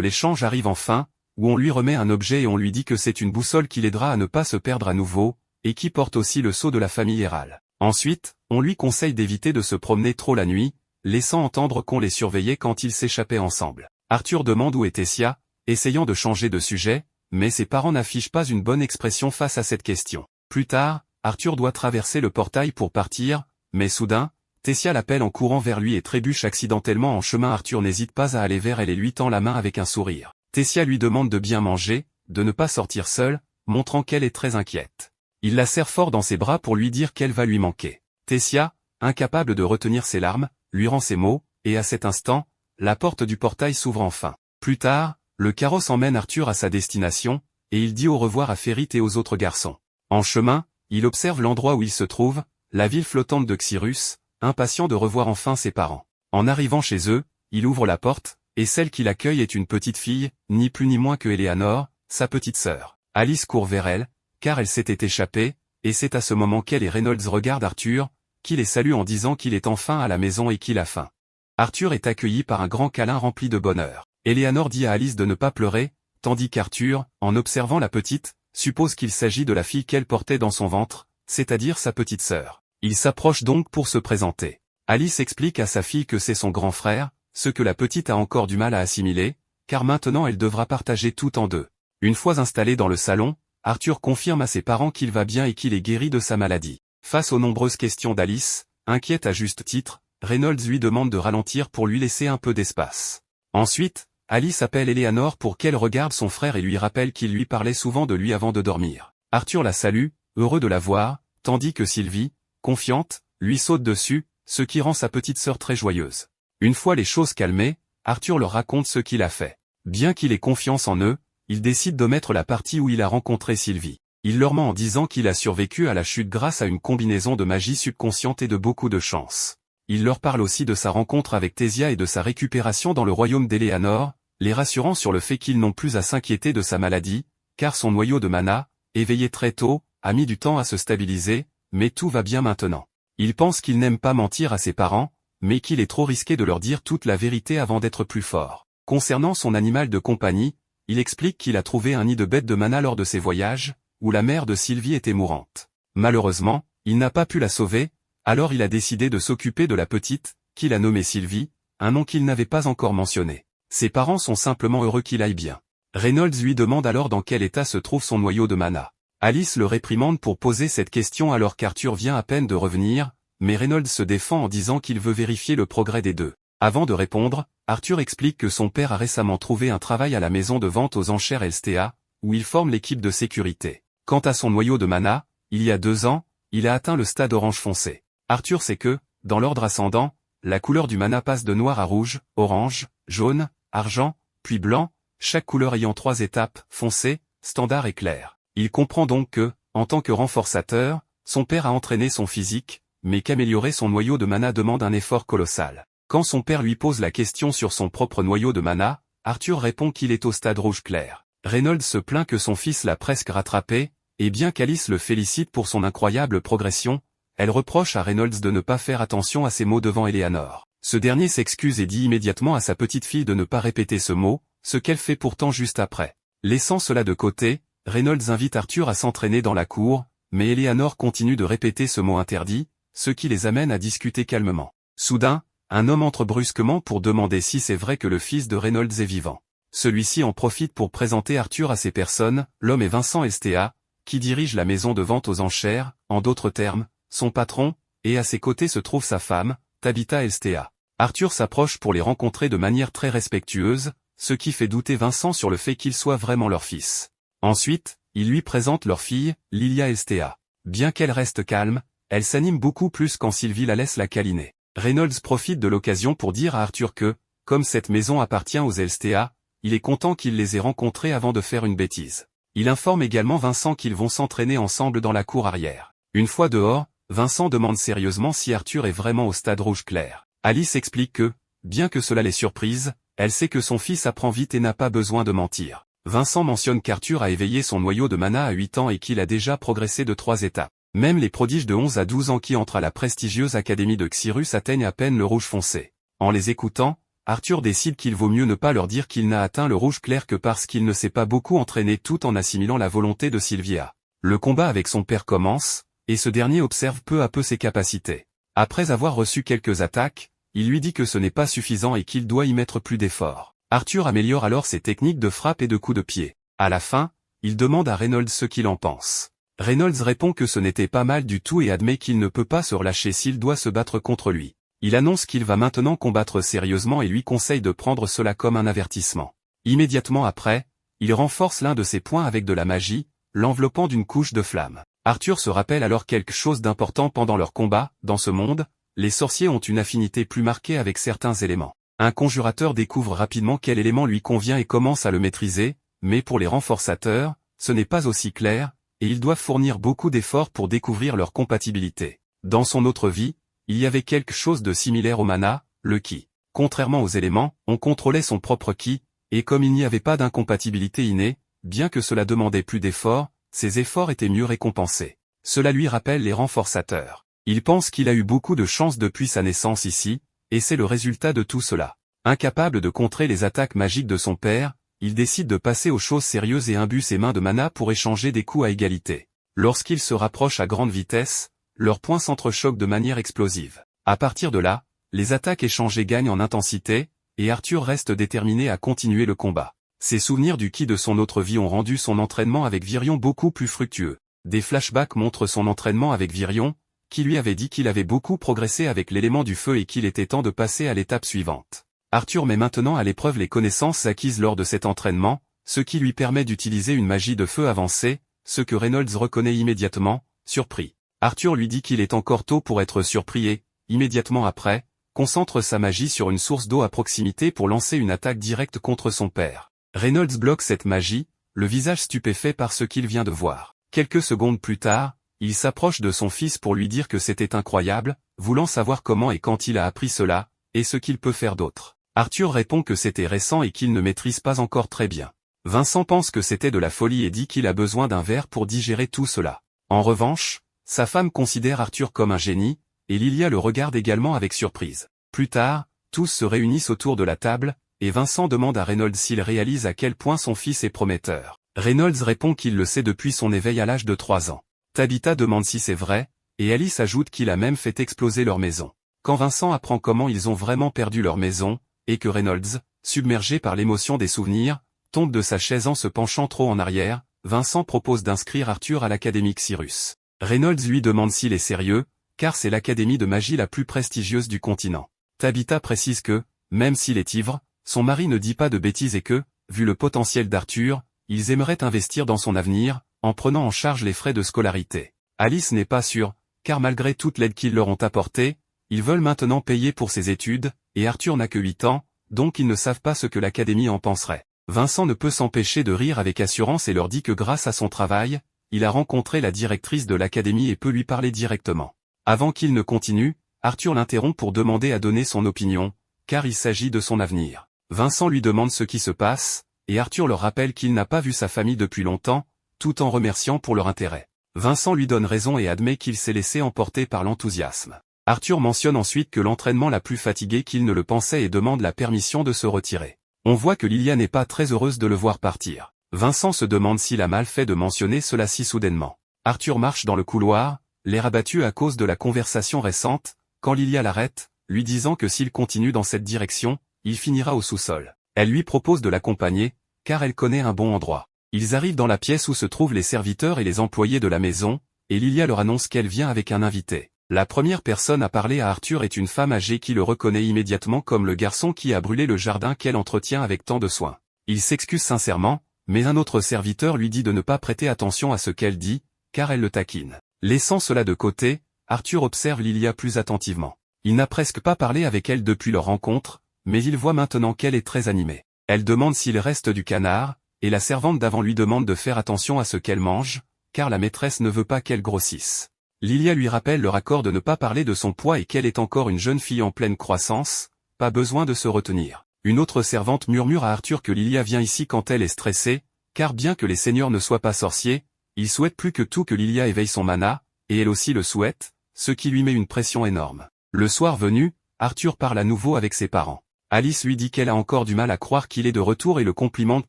l'échange arrive enfin, où on lui remet un objet et on lui dit que c'est une boussole qui l'aidera à ne pas se perdre à nouveau, et qui porte aussi le sceau de la famille Hérald. Ensuite, on lui conseille d'éviter de se promener trop la nuit, laissant entendre qu'on les surveillait quand ils s'échappaient ensemble. Arthur demande où est Tessia, essayant de changer de sujet, mais ses parents n'affichent pas une bonne expression face à cette question. Plus tard, Arthur doit traverser le portail pour partir, mais soudain, Tessia l'appelle en courant vers lui et trébuche accidentellement en chemin. Arthur n'hésite pas à aller vers elle et lui tend la main avec un sourire. Tessia lui demande de bien manger, de ne pas sortir seule, montrant qu'elle est très inquiète. Il la serre fort dans ses bras pour lui dire qu'elle va lui manquer. Tessia, incapable de retenir ses larmes, lui rend ces mots, et à cet instant, la porte du portail s'ouvre enfin. Plus tard, le carrosse emmène Arthur à sa destination, et il dit au revoir à Ferrith et aux autres garçons. En chemin, il observe l'endroit où il se trouve, la ville flottante de Xyrus, impatient de revoir enfin ses parents. En arrivant chez eux, il ouvre la porte, et celle qui l'accueille est une petite fille, ni plus ni moins que Eleanor, sa petite sœur. Alice court vers elle, car elle s'était échappée, et c'est à ce moment qu'elle et Reynolds regardent Arthur, qui les salue en disant qu'il est enfin à la maison et qu'il a faim. Arthur est accueilli par un grand câlin rempli de bonheur. Eleanor dit à Alice de ne pas pleurer, tandis qu'Arthur, en observant la petite, suppose qu'il s'agit de la fille qu'elle portait dans son ventre, c'est-à-dire sa petite sœur. Il s'approche donc pour se présenter. Alice explique à sa fille que c'est son grand frère, ce que la petite a encore du mal à assimiler, car maintenant elle devra partager tout en deux. Une fois installé dans le salon, Arthur confirme à ses parents qu'il va bien et qu'il est guéri de sa maladie. Face aux nombreuses questions d'Alice, inquiète à juste titre, Reynolds lui demande de ralentir pour lui laisser un peu d'espace. Ensuite, Alice appelle Eleanor pour qu'elle regarde son frère et lui rappelle qu'il lui parlait souvent de lui avant de dormir. Arthur la salue, heureux de la voir, tandis que Sylvie, confiante, lui saute dessus, ce qui rend sa petite sœur très joyeuse. Une fois les choses calmées, Arthur leur raconte ce qu'il a fait. Bien qu'il ait confiance en eux, il décide d'omettre la partie où il a rencontré Sylvie. Il leur ment en disant qu'il a survécu à la chute grâce à une combinaison de magie subconsciente et de beaucoup de chance. Il leur parle aussi de sa rencontre avec Thésia et de sa récupération dans le royaume d'Éléanor, les rassurant sur le fait qu'ils n'ont plus à s'inquiéter de sa maladie, car son noyau de mana, éveillé très tôt, a mis du temps à se stabiliser, mais tout va bien maintenant. Il pense qu'il n'aime pas mentir à ses parents, mais qu'il est trop risqué de leur dire toute la vérité avant d'être plus fort. Concernant son animal de compagnie, il explique qu'il a trouvé un nid de bêtes de mana lors de ses voyages, où la mère de Sylvie était mourante. Malheureusement, il n'a pas pu la sauver, alors il a décidé de s'occuper de la petite, qu'il a nommée Sylvie, un nom qu'il n'avait pas encore mentionné. Ses parents sont simplement heureux qu'il aille bien. Reynolds lui demande alors dans quel état se trouve son noyau de mana. Alice le réprimande pour poser cette question alors qu'Arthur vient à peine de revenir, mais Reynolds se défend en disant qu'il veut vérifier le progrès des deux. Avant de répondre, Arthur explique que son père a récemment trouvé un travail à la maison de vente aux enchères Elstea, où il forme l'équipe de sécurité. Quant à son noyau de mana, il y a 2 ans, il a atteint le stade orange foncé. Arthur sait que, dans l'ordre ascendant, la couleur du mana passe de noir à rouge, orange, jaune, argent, puis blanc, chaque couleur ayant 3 étapes, foncé, standard et clair. Il comprend donc que, en tant que renforçateur, son père a entraîné son physique, mais qu'améliorer son noyau de mana demande un effort colossal. Quand son père lui pose la question sur son propre noyau de mana, Arthur répond qu'il est au stade rouge clair. Reynolds se plaint que son fils l'a presque rattrapé, et bien qu'Alice le félicite pour son incroyable progression, elle reproche à Reynolds de ne pas faire attention à ses mots devant Éléanor. Ce dernier s'excuse et dit immédiatement à sa petite fille de ne pas répéter ce mot, ce qu'elle fait pourtant juste après. Laissant cela de côté, Reynolds invite Arthur à s'entraîner dans la cour, mais Éléanor continue de répéter ce mot interdit, ce qui les amène à discuter calmement. Soudain, un homme entre brusquement pour demander si c'est vrai que le fils de Reynolds est vivant. Celui-ci en profite pour présenter Arthur à ces personnes, l'homme est Vincent Elstea, qui dirige la maison de vente aux enchères, en d'autres termes, son patron, et à ses côtés se trouve sa femme, Tabitha Elstea. Arthur s'approche pour les rencontrer de manière très respectueuse, ce qui fait douter Vincent sur le fait qu'il soit vraiment leur fils. Ensuite, il lui présente leur fille, Lilia Elstea. Bien qu'elle reste calme, elle s'anime beaucoup plus quand Sylvie la laisse la câliner. Reynolds profite de l'occasion pour dire à Arthur que, comme cette maison appartient aux Elstea, il est content qu'il les ait rencontrés avant de faire une bêtise. Il informe également Vincent qu'ils vont s'entraîner ensemble dans la cour arrière. Une fois dehors, Vincent demande sérieusement si Arthur est vraiment au stade rouge clair. Alice explique que, bien que cela les surprise, elle sait que son fils apprend vite et n'a pas besoin de mentir. Vincent mentionne qu'Arthur a éveillé son noyau de mana à 8 ans et qu'il a déjà progressé de 3 étapes. Même les prodiges de 11 à 12 ans qui entrent à la prestigieuse académie de Xyrus atteignent à peine le rouge foncé. En les écoutant, Arthur décide qu'il vaut mieux ne pas leur dire qu'il n'a atteint le rouge clair que parce qu'il ne s'est pas beaucoup entraîné tout en assimilant la volonté de Sylvia. Le combat avec son père commence, et ce dernier observe peu à peu ses capacités. Après avoir reçu quelques attaques, il lui dit que ce n'est pas suffisant et qu'il doit y mettre plus d'efforts. Arthur améliore alors ses techniques de frappe et de coups de pied. À la fin, il demande à Reynolds ce qu'il en pense. Reynolds répond que ce n'était pas mal du tout et admet qu'il ne peut pas se relâcher s'il doit se battre contre lui. Il annonce qu'il va maintenant combattre sérieusement et lui conseille de prendre cela comme un avertissement. Immédiatement après, il renforce l'un de ses poings avec de la magie, l'enveloppant d'une couche de flamme. Arthur se rappelle alors quelque chose d'important pendant leur combat. Dans ce monde, les sorciers ont une affinité plus marquée avec certains éléments. Un conjurateur découvre rapidement quel élément lui convient et commence à le maîtriser, mais pour les renforçateurs, ce n'est pas aussi clair, et ils doivent fournir beaucoup d'efforts pour découvrir leur compatibilité. Dans son autre vie, il y avait quelque chose de similaire au mana, le ki. Contrairement aux éléments, on contrôlait son propre ki, et comme il n'y avait pas d'incompatibilité innée, bien que cela demandait plus d'efforts, ces efforts étaient mieux récompensés. Cela lui rappelle les renforçateurs. Il pense qu'il a eu beaucoup de chance depuis sa naissance ici, et c'est le résultat de tout cela. Incapable de contrer les attaques magiques de son père, il décide de passer aux choses sérieuses et imbue ses mains de mana pour échanger des coups à égalité. Lorsqu'ils se rapprochent à grande vitesse, leurs poings s'entrechoquent de manière explosive. À partir de là, les attaques échangées gagnent en intensité, et Arthur reste déterminé à continuer le combat. Ses souvenirs du ki de son autre vie ont rendu son entraînement avec Virion beaucoup plus fructueux. Des flashbacks montrent son entraînement avec Virion, qui lui avait dit qu'il avait beaucoup progressé avec l'élément du feu et qu'il était temps de passer à l'étape suivante. Arthur met maintenant à l'épreuve les connaissances acquises lors de cet entraînement, ce qui lui permet d'utiliser une magie de feu avancée, ce que Reynolds reconnaît immédiatement, surpris. Arthur lui dit qu'il est encore tôt pour être surpris et, immédiatement après, concentre sa magie sur une source d'eau à proximité pour lancer une attaque directe contre son père. Reynolds bloque cette magie, le visage stupéfait par ce qu'il vient de voir. Quelques secondes plus tard, il s'approche de son fils pour lui dire que c'était incroyable, voulant savoir comment et quand il a appris cela, et ce qu'il peut faire d'autre. Arthur répond que c'était récent et qu'il ne maîtrise pas encore très bien. Vincent pense que c'était de la folie et dit qu'il a besoin d'un verre pour digérer tout cela. En revanche, sa femme considère Arthur comme un génie, et Lilia le regarde également avec surprise. Plus tard, tous se réunissent autour de la table, et Vincent demande à Reynolds s'il réalise à quel point son fils est prometteur. Reynolds répond qu'il le sait depuis son éveil à l'âge de 3 ans. Tabitha demande si c'est vrai, et Alice ajoute qu'il a même fait exploser leur maison. Quand Vincent apprend comment ils ont vraiment perdu leur maison, et que Reynolds, submergé par l'émotion des souvenirs, tombe de sa chaise en se penchant trop en arrière, Vincent propose d'inscrire Arthur à l'Académie Cyrus. Reynolds lui demande s'il est sérieux, car c'est l'académie de magie la plus prestigieuse du continent. Tabitha précise que, même s'il est ivre, son mari ne dit pas de bêtises et que, vu le potentiel d'Arthur, ils aimeraient investir dans son avenir, en prenant en charge les frais de scolarité. Alice n'est pas sûre, car malgré toute l'aide qu'ils leur ont apportée, ils veulent maintenant payer pour ses études, et Arthur n'a que 8 ans, donc ils ne savent pas ce que l'académie en penserait. Vincent ne peut s'empêcher de rire avec assurance et leur dit que grâce à son travail, il a rencontré la directrice de l'académie et peut lui parler directement. Avant qu'il ne continue, Arthur l'interrompt pour demander à donner son opinion, car il s'agit de son avenir. Vincent lui demande ce qui se passe, et Arthur leur rappelle qu'il n'a pas vu sa famille depuis longtemps, tout en remerciant pour leur intérêt. Vincent lui donne raison et admet qu'il s'est laissé emporter par l'enthousiasme. Arthur mentionne ensuite que l'entraînement l'a plus fatigué qu'il ne le pensait et demande la permission de se retirer. On voit que Lilia n'est pas très heureuse de le voir partir. Vincent se demande s'il a mal fait de mentionner cela si soudainement. Arthur marche dans le couloir, l'air abattu à cause de la conversation récente, quand Lilia l'arrête, lui disant que s'il continue dans cette direction, il finira au sous-sol. Elle lui propose de l'accompagner, car elle connaît un bon endroit. Ils arrivent dans la pièce où se trouvent les serviteurs et les employés de la maison, et Lilia leur annonce qu'elle vient avec un invité. La première personne à parler à Arthur est une femme âgée qui le reconnaît immédiatement comme le garçon qui a brûlé le jardin qu'elle entretient avec tant de soin. Il s'excuse sincèrement, mais un autre serviteur lui dit de ne pas prêter attention à ce qu'elle dit, car elle le taquine. Laissant cela de côté, Arthur observe Lilia plus attentivement. Il n'a presque pas parlé avec elle depuis leur rencontre, mais il voit maintenant qu'elle est très animée. Elle demande s'il reste du canard, et la servante d'avant lui demande de faire attention à ce qu'elle mange, car la maîtresse ne veut pas qu'elle grossisse. Lilia lui rappelle leur accord de ne pas parler de son poids et qu'elle est encore une jeune fille en pleine croissance, pas besoin de se retenir. Une autre servante murmure à Arthur que Lilia vient ici quand elle est stressée, car bien que les seigneurs ne soient pas sorciers, ils souhaitent plus que tout que Lilia éveille son mana, et elle aussi le souhaite, ce qui lui met une pression énorme. Le soir venu, Arthur parle à nouveau avec ses parents. Alice lui dit qu'elle a encore du mal à croire qu'il est de retour et le complimente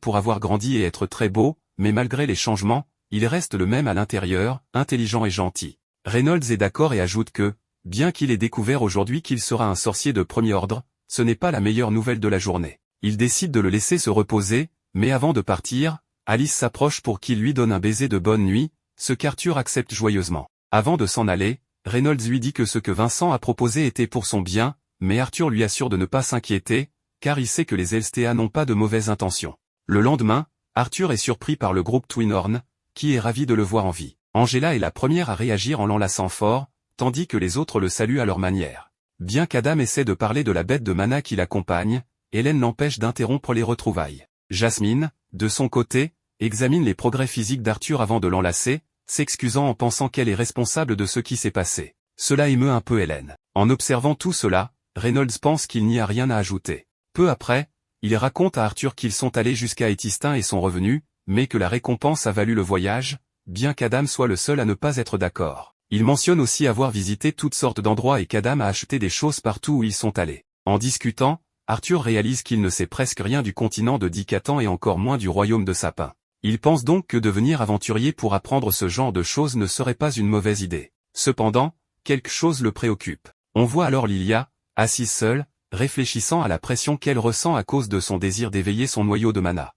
pour avoir grandi et être très beau, mais malgré les changements, il reste le même à l'intérieur, intelligent et gentil. Reynolds est d'accord et ajoute que, bien qu'il ait découvert aujourd'hui qu'il sera un sorcier de premier ordre, ce n'est pas la meilleure nouvelle de la journée. Il décide de le laisser se reposer, mais avant de partir, Alice s'approche pour qu'il lui donne un baiser de bonne nuit, ce qu'Arthur accepte joyeusement. Avant de s'en aller, Reynolds lui dit que ce que Vincent a proposé était pour son bien, mais Arthur lui assure de ne pas s'inquiéter, car il sait que les Elstea n'ont pas de mauvaises intentions. Le lendemain, Arthur est surpris par le groupe Twinhorn, qui est ravi de le voir en vie. Angela est la première à réagir en l'enlaçant fort, tandis que les autres le saluent à leur manière. Bien qu'Adam essaie de parler de la bête de mana qui l'accompagne, Hélène l'empêche d'interrompre les retrouvailles. Jasmine, de son côté, examine les progrès physiques d'Arthur avant de l'enlacer, s'excusant en pensant qu'elle est responsable de ce qui s'est passé. Cela émeut un peu Hélène. En observant tout cela, Reynolds pense qu'il n'y a rien à ajouter. Peu après, il raconte à Arthur qu'ils sont allés jusqu'à Etistin et sont revenus, mais que la récompense a valu le voyage, bien qu'Adam soit le seul à ne pas être d'accord. Il mentionne aussi avoir visité toutes sortes d'endroits et qu'Adam a acheté des choses partout où ils sont allés. En discutant, Arthur réalise qu'il ne sait presque rien du continent de Dicatan et encore moins du royaume de Sapin. Il pense donc que devenir aventurier pour apprendre ce genre de choses ne serait pas une mauvaise idée. Cependant, quelque chose le préoccupe. On voit alors Lilia, assise seule, réfléchissant à la pression qu'elle ressent à cause de son désir d'éveiller son noyau de mana.